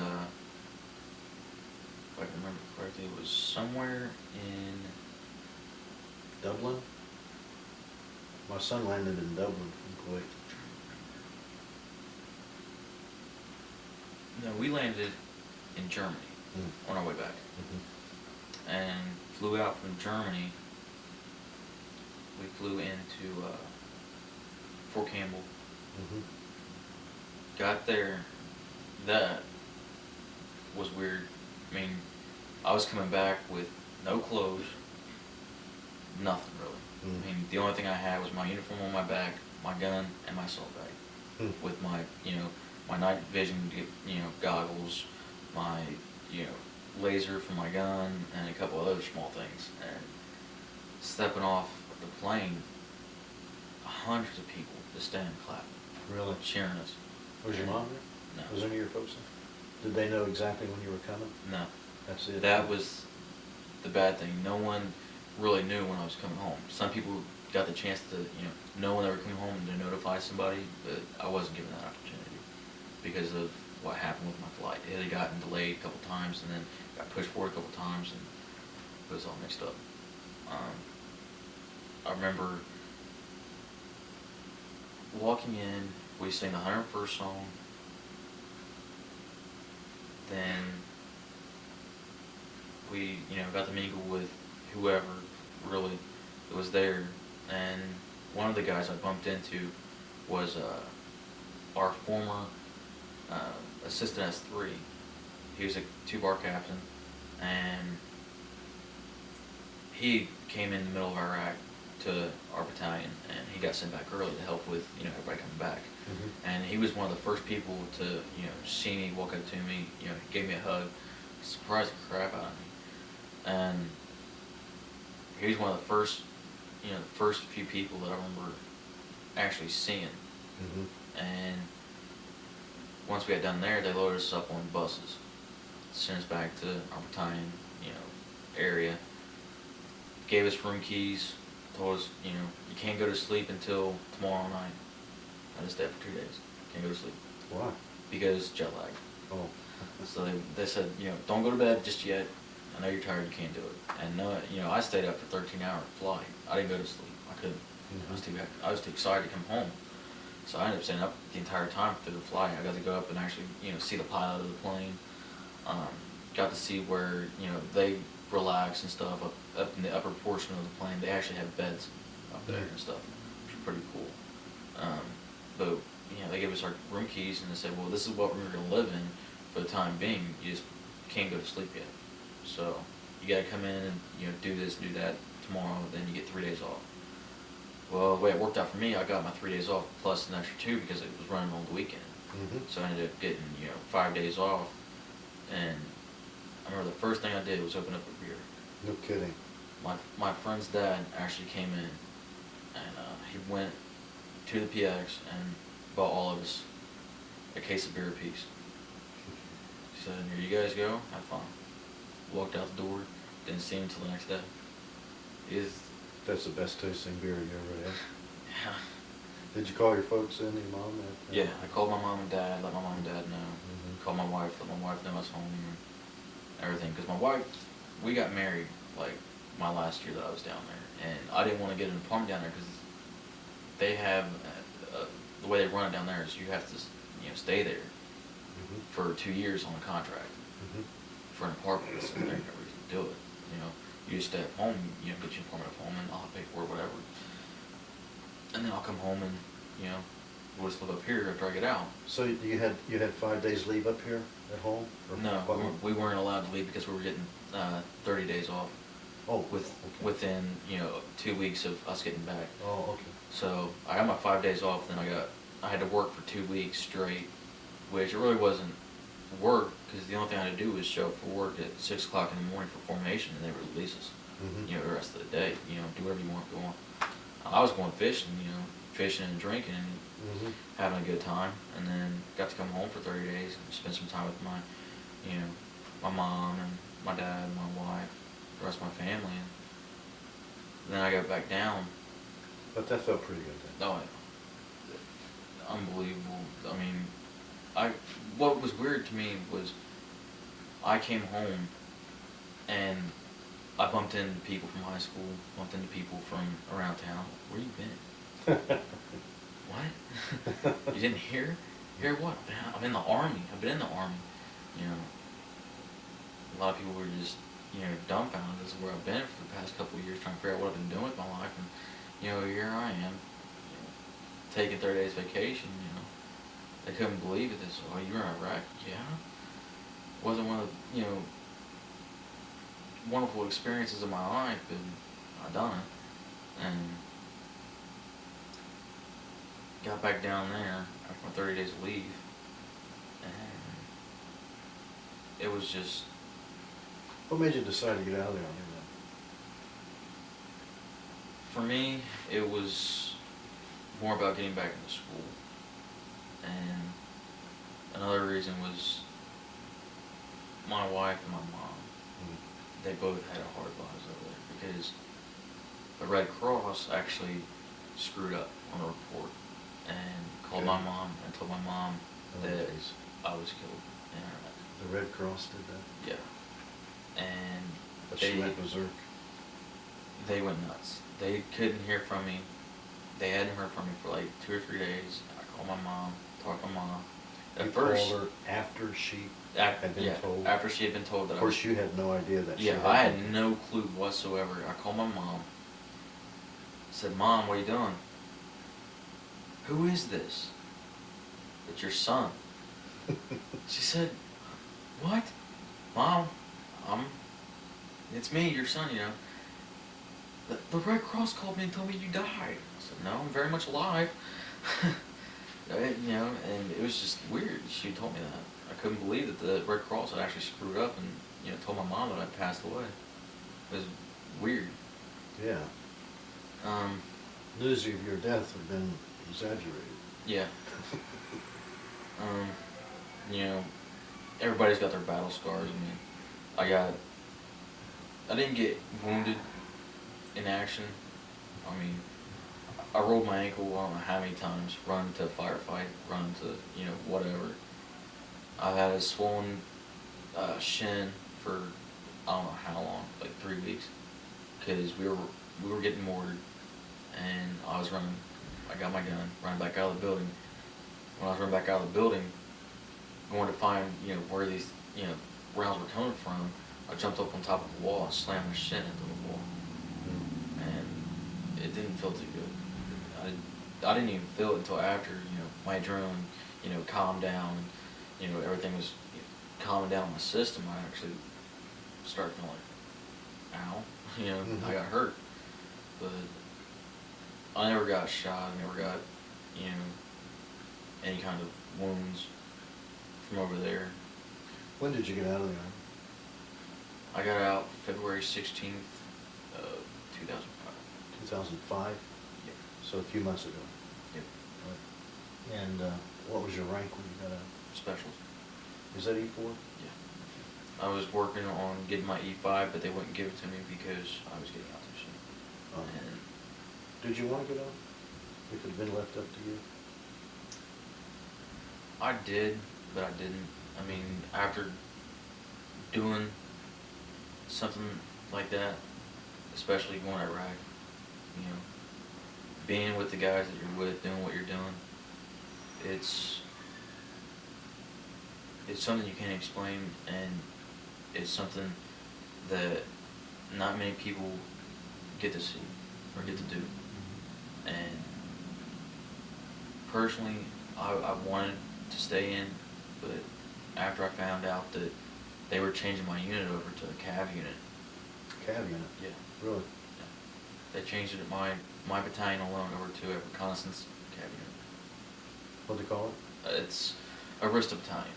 I can remember correctly, it was somewhere in Dublin? My son landed in Dublin from Kuwait. No, we landed in Germany on our way back, and flew out from Germany. We flew into Fort Campbell. Mhm. Got there. That was weird. I mean, I was coming back with no clothes, nothing really. I mean, the only thing I had was my uniform on my back, my gun, and my assault bag. With my, my night vision, goggles, my, laser for my gun, and a couple other small things. And stepping off the plane, hundreds of people just standing clapping, Really? cheering us. Was your mom there? No. Was any of your folks there? Did they know exactly when you were coming? No. That's it? That was the bad thing. No one really knew when I was coming home. Some people got the chance to, know when they were coming home and to notify somebody, but I wasn't given that opportunity because of what happened with my flight. It had gotten delayed a couple times and then got pushed forward a couple times, and it was all mixed up. I remember walking in, we sang the 101st song, then we, got to mingle with whoever really was there, and one of the guys I bumped into was our former assistant S3. He was a 2-bar captain, and he came in the middle of Iraq to our battalion, and he got sent back early to help with, everybody coming back. And he was one of the first people to, see me, walk up to me, gave me a hug, surprised the crap out of me. And he was one of the first, the first few people that I remember actually seeing. And once we got done there, they loaded us up on buses, sent us back to our battalion, area, gave us room keys, told us, you can't go to sleep until tomorrow night. I just stayed for 2 days. Can't go to sleep. Why? Because jet lag. Oh. So they said, don't go to bed just yet. I know you're tired, you can't do it. And no, I stayed up for 13-hour flight. I didn't go to sleep. I couldn't. I was too excited to come home. So I ended up staying up the entire time through the flight. I got to go up and actually, see the pilot of the plane. Got to see where, they relax and stuff up in the upper portion of the plane. They actually have beds up there and stuff, which is pretty cool. But they gave us our room keys and they said, well, this is what we're going to live in for the time being. You just can't go to sleep yet. So you got to come in and do this, do that tomorrow. Then you get 3 days off. Well, the way it worked out for me, I got my 3 days off plus an extra 2 because it was running on the weekend. Mm-hmm. So I ended up getting, 5 days off. And I remember the first thing I did was open up a beer. No kidding. My friend's dad actually came in, and he went to the PX and bought all of us a case of beer apiece. He said, "Here you guys go, have fun." Walked out the door, didn't see him until the next day. That's the best tasting beer you ever had. Yeah. Did you call your folks in, your mom? Yeah, I called my mom and dad, let my mom and dad know. Mhm. Called my wife, let my wife know I was home and everything. Because my wife, we got married like my last year that I was down there. And I didn't want to get an apartment down there because they have, the way they run it down there is you have to, stay there Mhm. for 2 years on a contract Mhm. for an apartment. So there's no reason to do it. You just stay at home, get your apartment at home and I'll pay for it, whatever. And then I'll come home and, we'll just live up here after I get out. So you had 5 days leave up here at home? Or No, what? we weren't allowed to leave because we were getting 30 days off Oh, okay. within 2 weeks of us getting back. Oh, okay. So I got my 5 days off. Then I had to work for 2 weeks straight, which it really wasn't work because the only thing I had to do was show up for work at 6 o'clock in the morning for formation, and they would release us. Mhm. The rest of the day, do whatever you want, go on. I was going fishing, fishing and drinking and Mhm. having a good time, and then got to come home for 30 days and spend some time with my, my mom and my dad and my wife, the rest of my family, and then I got back down. But that felt pretty good then. Oh, unbelievable. I mean, what was weird to me was I came home and I bumped into people from high school, bumped into people from around town. Where you been? What? You didn't hear? Hear what? I'm in the Army. I've been in the Army. A lot of people were just, dumbfounded as to where I've been for the past couple of years, trying to figure out what I've been doing with my life. And, here I am, taking 30 days vacation, They couldn't believe it. They said, "Oh, you were in Iraq?" Yeah. Wasn't one of the, wonderful experiences of my life, but I done it. And got back down there after my 30 days of leave, and it was just, What made you decide to get out of there on your for me, it was more about getting back into school. And another reason was my wife and my mom. They both had hard lives over there because the Red Cross actually screwed up on a report and called my mom and told my mom that geez. I was killed in Iraq. The Red Cross did that? Yeah. And But she went berserk. they went nuts. They couldn't hear from me. They hadn't heard from me for like 2 or 3 days. I called my mom, talked to my mom. You called her after she had been told? After she had been told that Of course, you had no idea that she Yeah, had I had been- no clue whatsoever. I called my mom. Said, "Mom, what are you doing?" "Who is this?" "It's your son." She said, "What?" "Mom, it's me, your son, The Red Cross called me and told me you died." I said, "No, I'm very much alive." And it was just weird. She told me that. I couldn't believe that the Red Cross had actually screwed up and, told my mom that I'd passed away. It was weird. Yeah. News of your death had been exaggerated. Yeah. Everybody's got their battle scars. I mean, I didn't get wounded in action. I mean, I rolled my ankle, I don't know how many times, run to a firefight, run to, whatever. I had a swollen shin for, I don't know how long, like 3 weeks, because we were getting mortared, and I was running, I got my gun, running back out of the building. When I was running back out of the building, going to find, where these, rounds were coming from, I jumped up on top of the wall and slammed my shin into the wall. And it didn't feel too good. I didn't even feel it until after, my adrenaline, calmed down, and, everything was calming down in my system. I actually started feeling like, ow, I got hurt. But I never got shot. I never got, you know, any kind of wounds from over there. When did you get out of the Army? I got out February 16th of 2005. 2005? Yep. So a few months ago. Yep. Right. And what was your rank when you got out? Specials. Is that E4? Yeah. I was working on getting my E5, but they wouldn't give it to me because I was getting out too soon. Oh. And Did you want to get out? If it had been left up to you? I did, but I didn't. I mean, after doing something like that, especially going to Iraq, you know, being with the guys that you're with, doing what you're doing, it's something you can't explain, and it's something that not many people get to see or get to do. And personally, I wanted to stay in, but after I found out that they were changing my unit over to a CAV unit. CAV unit? Yeah. Really? Yeah. They changed it, my battalion alone, over to a reconnaissance CAV unit. What'd they call it? It's a Arista battalion.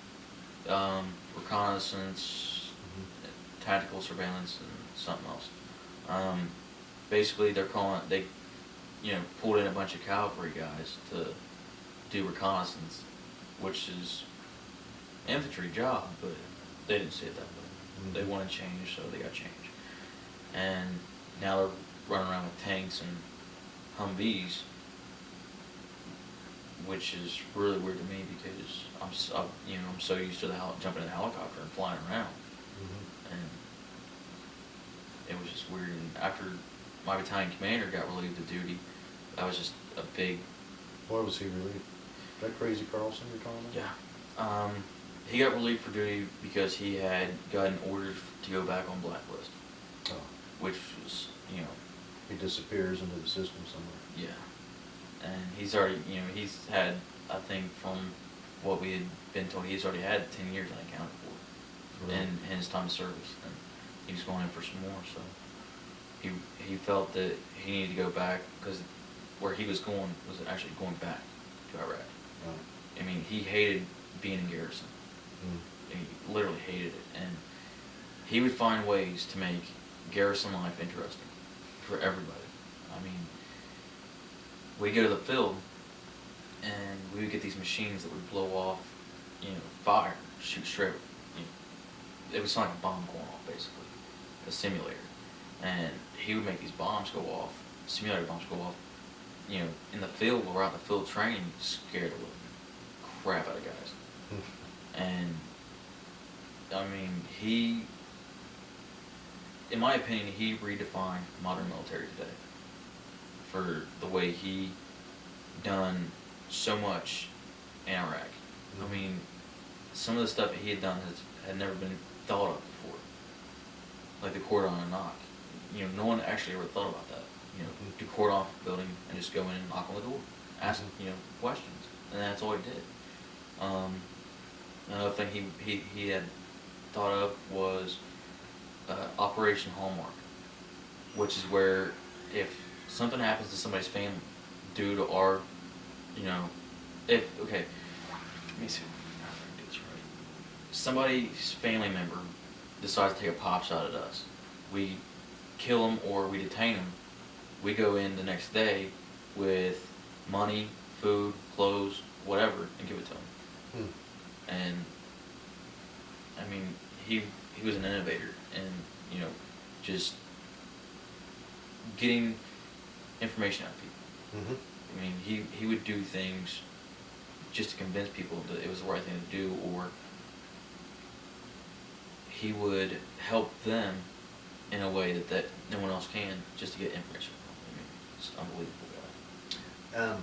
Reconnaissance, tactical surveillance, and something else. Basically, they pulled in a bunch of cavalry guys to do reconnaissance, which is infantry job, but they didn't see it that way. They wanted change, so they got change. And now they're running around with tanks and Humvees, which is really weird to me because I'm so used to jumping in a helicopter and flying around, and it was just weird. And after my battalion commander got relieved of duty, that was just a big. Why was he relieved? That crazy Carlson you're talking about? Yeah. He got relieved for duty because he had gotten orders to go back on blacklist. Oh. Which was, He disappears into the system somewhere. Yeah. And he's already, he's had, I think from what we had been told, he's already had 10 years unaccounted for Really? in his time of service. And he was going in for some more, so he felt that he needed to go back because where he was going was actually going back to Iraq. Right. I mean, he hated being in garrison. He literally hated it, and he would find ways to make garrison life interesting for everybody. I mean, we'd go to the field, and we would get these machines that would blow off, fire, shoot straight. It would sound like a bomb going off, basically, a simulator. And he would make these bombs go off, simulator bombs go off, in the field, or out in the field training, scared the living crap out of guys. And I mean, in my opinion, he redefined modern military today for the way he done so much in Iraq. I mean, some of the stuff that he had done had never been thought of before, like the cordon and knock. No one actually ever thought about that. To cordon off a building and just go in and knock on the door, ask questions, and that's all he did. Another thing he had thought of was Operation Hallmark, which is where if something happens to somebody's family due to our, let me see if I can do this right. Somebody's family member decides to take a pop shot at us. We kill them or we detain them. We go in the next day with money, food, clothes, whatever, and give it to them. And I mean, he was an innovator, and just getting information out of people. I mean, he would do things just to convince people that it was the right thing to do, or he would help them in a way that no one else can, just to get information from them. I mean, it's an unbelievable guy.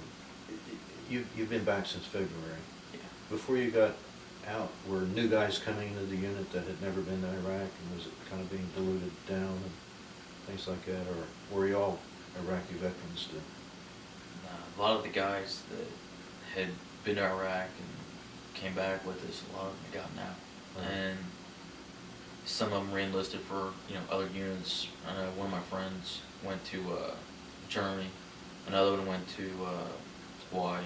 You've been back since February. Yeah. Before you got out, were new guys coming into the unit that had never been to Iraq, and was it kind of being diluted down and things like that, or were you all Iraqi veterans still? A lot of the guys that had been to Iraq and came back with us, a lot of them had gotten out. And some of them re-enlisted for other units. I know one of my friends went to Germany Another one went to Hawaii,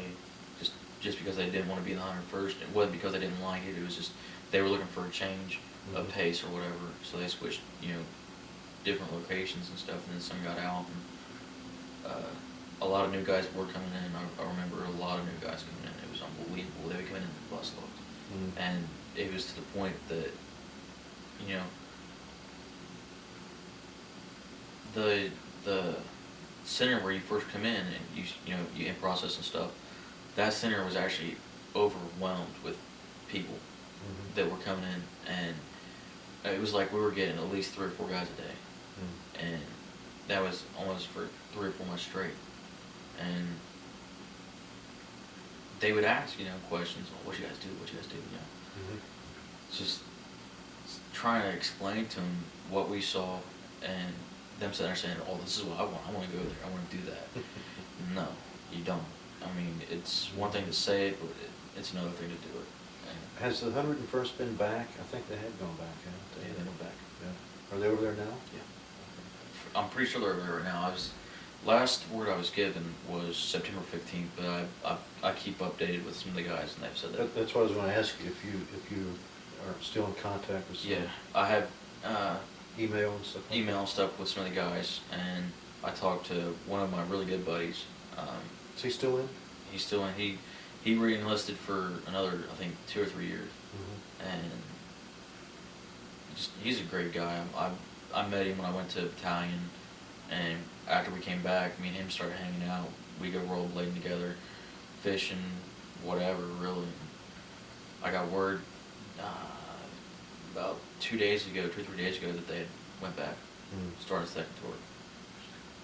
just because they didn't want to be in the 101st. It wasn't because they didn't like it. It was just they were looking for a change of pace or whatever. So they switched, different locations and stuff. And then some got out. And, a lot of new guys were coming in. I remember a lot of new guys coming in. It was unbelievable. They would come in the busloads. And it was to the point that, the center where you first come in and you in process and stuff, that center was actually overwhelmed with people that were coming in, and it was like we were getting at least 3 or 4 guys a day, and that was almost for 3 or 4 months straight. And they would ask, questions, what you guys do, It's just trying to explain to them what we saw, and them sitting there saying, oh, this is what I want to go there, I want to do that. No, you don't. I mean, it's one thing to say it, but it's another thing to do it. And Has the 101st been back? I think they had gone back, haven't they? Yeah, they went back. Yeah. Are they over there now? Yeah. I'm pretty sure they're over there right now. Last word I was given was September 15th, but I keep updated with some of the guys, and they've said that. That's what I was going to ask you, if you are still in contact with some. Yeah, I have email and stuff. email and stuff with some of the guys, and I talked to one of my really good buddies. Is he still in? He's still in. He re-enlisted for another, I think, 2 or 3 years, and he's a great guy. I met him when I went to battalion, and after we came back, me and him started hanging out. We go rollerblading together, fishing, whatever, really. I got word about 2 days ago, 2 or 3 days ago, that they had went back, started a second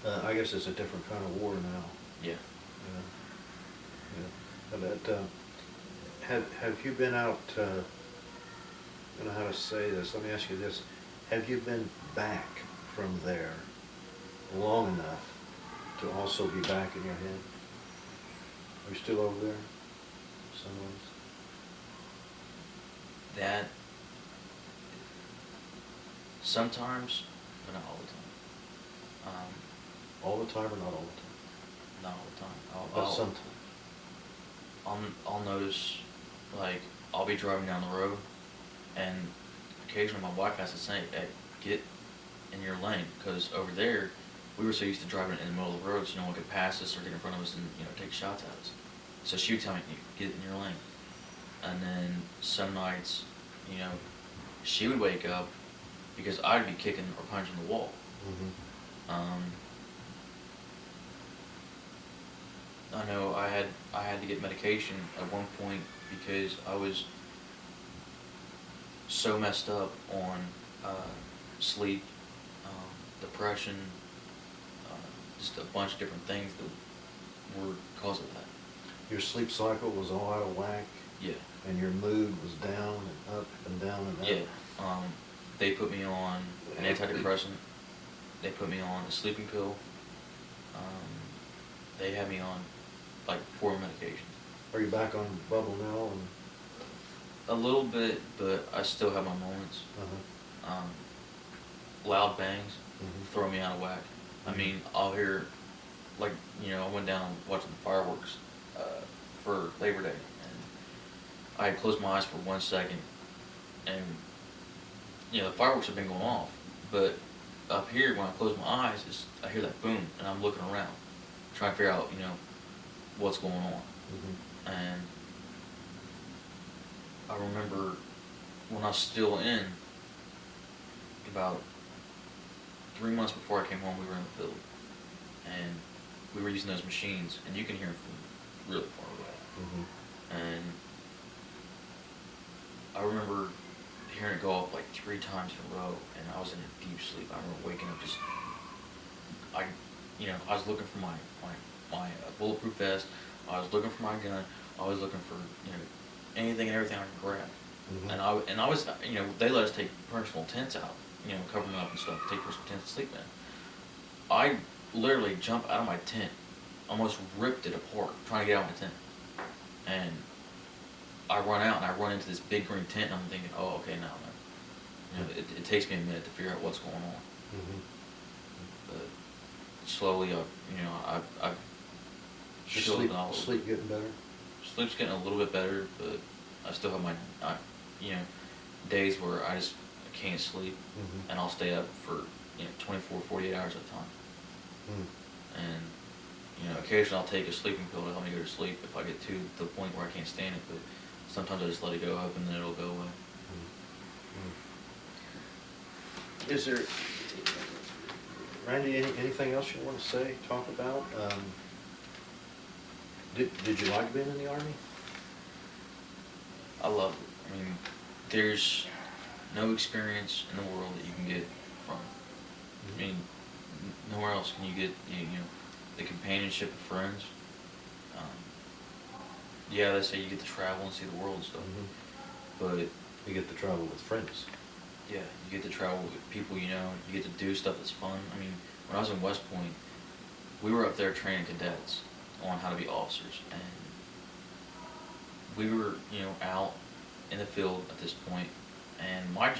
tour. I guess it's a different kind of war now. Yeah. But have you been out? I don't know how to say this. Let me ask you this: have you been back from there long enough to also be back in your head? Are you still over there? Someone's. That sometimes, but not all the time. All the time or not all the time? Not all the time. But sometimes. I'll notice, like, I'll be driving down the road, and occasionally my wife has to say, hey, get in your lane, because over there, we were so used to driving in the middle of the road, so no one could pass us or get in front of us and, take shots at us. So she would tell me, get in your lane. And then some nights, she would wake up because I'd be kicking or punching the wall. I know I had to get medication at one point because I was so messed up on sleep, depression, just a bunch of different things that were cause of that. Your sleep cycle was all out of whack? Yeah. And your mood was down and up and down and up? Yeah. They put me on an antidepressant. They put me on a sleeping pill. They had me on like 4 medications. Are you back on bubble now? And a little bit, but I still have my moments. Loud bangs throw me out of whack. I mean, I'll hear, like, I went down watching the fireworks for Labor Day, and I had closed my eyes for 1 second, and the fireworks have been going off, but up here when I close my eyes, I hear that boom, and I'm looking around, trying to figure out, what's going on. And I remember when I was still in, about 3 months before I came home, we were in the field, and we were using those machines, and you can hear them from really far away. And I remember hearing it go off like 3 times in a row, and I was in a deep sleep. I remember waking up I was looking for my bulletproof vest. I was looking for my gun. I was looking for anything and everything I could grab. And I was they let us take personal tents out, cover them up and stuff, take personal tents to sleep in. I literally jumped out of my tent, almost ripped it apart trying to get out of my tent, and I run out and I run into this big green tent, and I'm thinking, oh, okay, now it takes me a minute to figure out what's going on. But slowly, I've She feels it all. Sleep getting better? Sleep's getting a little bit better, but I still have my, you know, days where I can't sleep, and I'll stay up for 24, 48 hours at a time. And occasionally I'll take a sleeping pill to help me go to sleep if I get to the point where I can't stand it. But sometimes I just let it go up, and then it'll go away. Is there, Randy, anything else you want to say, talk about? Did you like being in the Army? I love it. I mean, there's no experience in the world that you can get from. I mean, nowhere else can you get the companionship of friends. Yeah, they say you get to travel and see the world and stuff, but You get to travel with friends. yeah, you get to travel with people. You get to do stuff that's fun. I mean, when I was in West Point, we were up there training cadets on how to be officers, and we were out in the field at this point, and my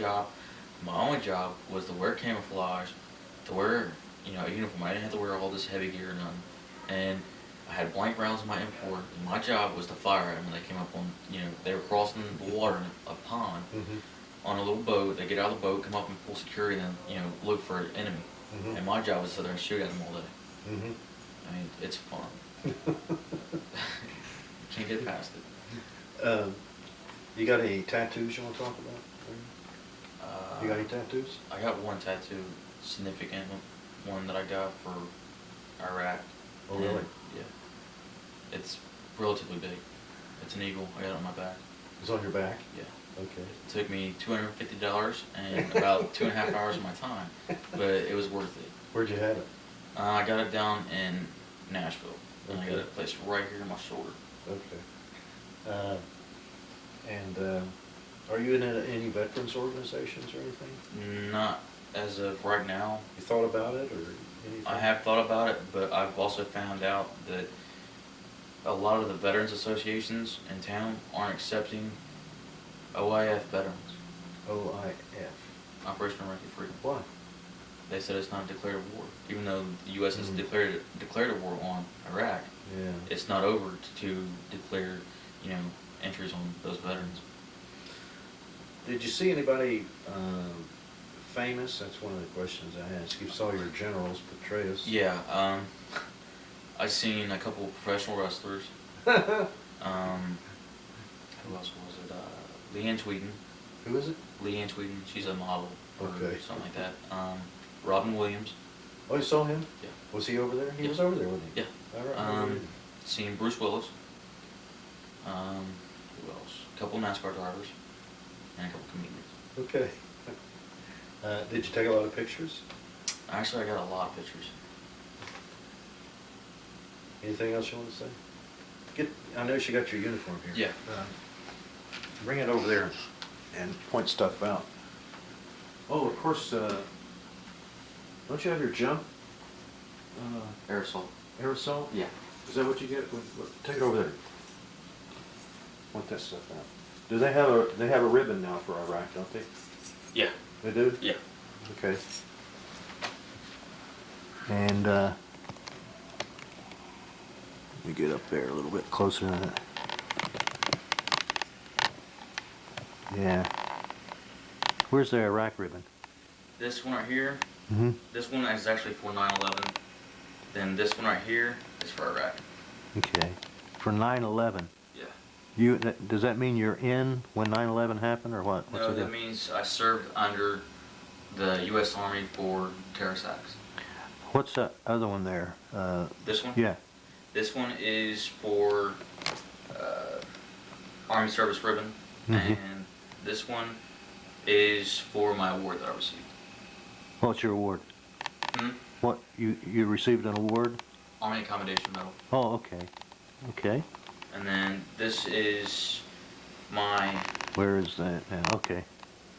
only job was to wear camouflage, to wear a uniform. I didn't have to wear all this heavy gear or nothing, and I had blank rounds in my M4, and my job was to fire at them when they came up on, they were crossing the water in a pond on a little boat. They get out of the boat, come up and pull security, and then look for an enemy. And my job was to sit there and shoot at them all day. I mean, it's fun. Can't get past it. You got any tattoos you want to talk about? You got any tattoos? I got one tattoo, significant one that I got for Iraq. Oh, really? Yeah. It's relatively big. It's an eagle. I got it on my back. It's on your back? Yeah. Okay. It took me $250 and about 2.5 hours of my time, but it was worth it. Where'd you have it? I got it down in Nashville, and I got Okay. it placed right here in my shoulder. Okay. Are you in any veterans organizations or anything? Not as of right now. You thought about it or anything? I have thought about it, but I've also found out that a lot of the veterans associations in town aren't accepting OIF veterans. OIF. Operation Iraqi Freedom. Why? They said it's not a declared war. Even though the U.S. has declared a war on Iraq, Yeah. it's not over to declare, entries on those veterans. Did you see anybody famous? That's one of the questions I asked. You saw your generals portray us. Yeah, I seen a couple of professional wrestlers. Who else was it? Leanne Tweeden. Who is it? Leanne Tweeden. She's a model or Okay. something like that. Robin Williams. Oh, you saw him? Yeah. Was he over there? He Yeah. was over there, wasn't he? Yeah. All right. Seen Bruce Willis. Who else? A couple NASCAR drivers and a couple comedians. Okay. Did you take a lot of pictures? Actually, I got a lot of pictures. Anything else you want to say? I know she got your uniform here. Yeah. Bring it over there and point stuff out. Oh, of course, don't you have your jump? Aerosol. Aerosol? Yeah. Is that what you get? Take it over there. Point that stuff out. Do they have a ribbon now for Iraq, don't they? Yeah. They do? Yeah. Okay. And let me get up there a little bit closer to that. Yeah. Where's the Iraq ribbon? This one right here. Mm-hmm. This one is actually for 9/11. Then this one right here is for Iraq. Okay. For 9/11. Yeah. Does that mean you're in when 9/11 happened, or what? No, that means I served under the U.S. Army for terrorist acts. What's that other one there? This one? Yeah. This one is for Army Service Ribbon, and this one is for my award that I received. What's your award? Hmm? What you received an award? Army Accommodation Medal. Oh, okay. Okay. And then this is my. Where is that now? Okay.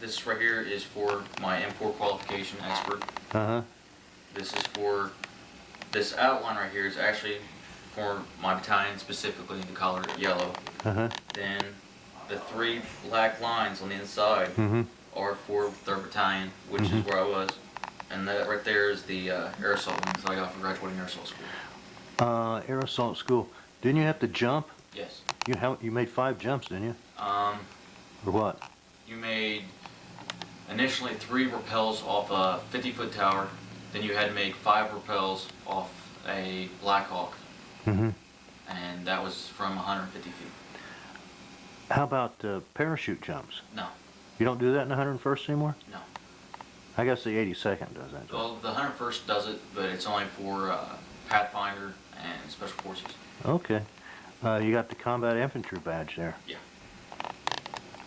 This right here is for my M4 qualification expert. Uh-huh. This is for, this outline right here is actually for my battalion, specifically the color yellow. Uh-huh. Then the 3 black lines on the inside are for 3rd Battalion, which is where I was. And that right there is the aerosol ones that I got for graduating aerosol school. Air assault school. Didn't you have to jump? Yes. You made 5 jumps, didn't you? Or what? You made initially 3 rappels off a 50-foot tower. Then you had to make 5 rappels off a Black Hawk. Mm-hmm. And that was from 150 feet. How about parachute jumps? No. You don't do that in the 101st anymore? No. I guess the 82nd does that. Well, the 101st does it, but it's only for Pathfinder and Special Forces. Okay. You got the combat infantry badge there. Yeah.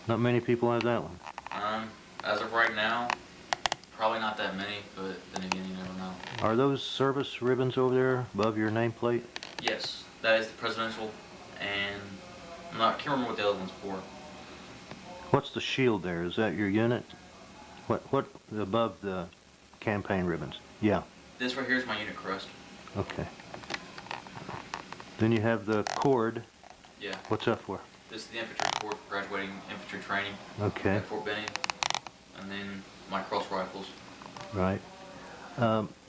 Not many people have that one. As of right now, probably not that many, but then again, you never know. Are those service ribbons over there above your nameplate? Yes, that is the presidential, and I can't remember what the other one's for. What's the shield there? Is that your unit? What above the campaign ribbons? Yeah. This right here is my unit crest. Okay. Then you have the cord. Yeah. What's that for? This is the infantry corps for graduating infantry training Okay. at Fort Benning, and then my cross rifles. Right.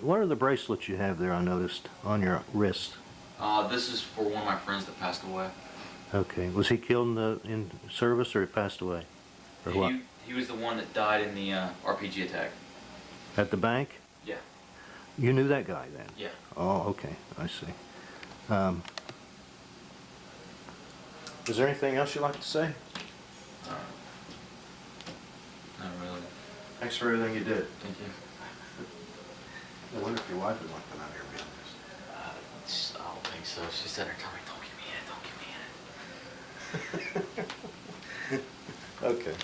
What are the bracelets you have there, I noticed, on your wrist? This is for one of my friends that passed away. Okay. Was he killed in service or he passed away? Or what? He was the one that died in the RPG attack. At the bank? Yeah. You knew that guy then? Yeah. Oh, okay. I see. Is there anything else you'd like to say? Not really. Thanks for everything you did. Thank you. I wonder if your wife would like to come out here and be honest. I don't think so. She said her tummy, don't get me in it, don't get me in it. Okay.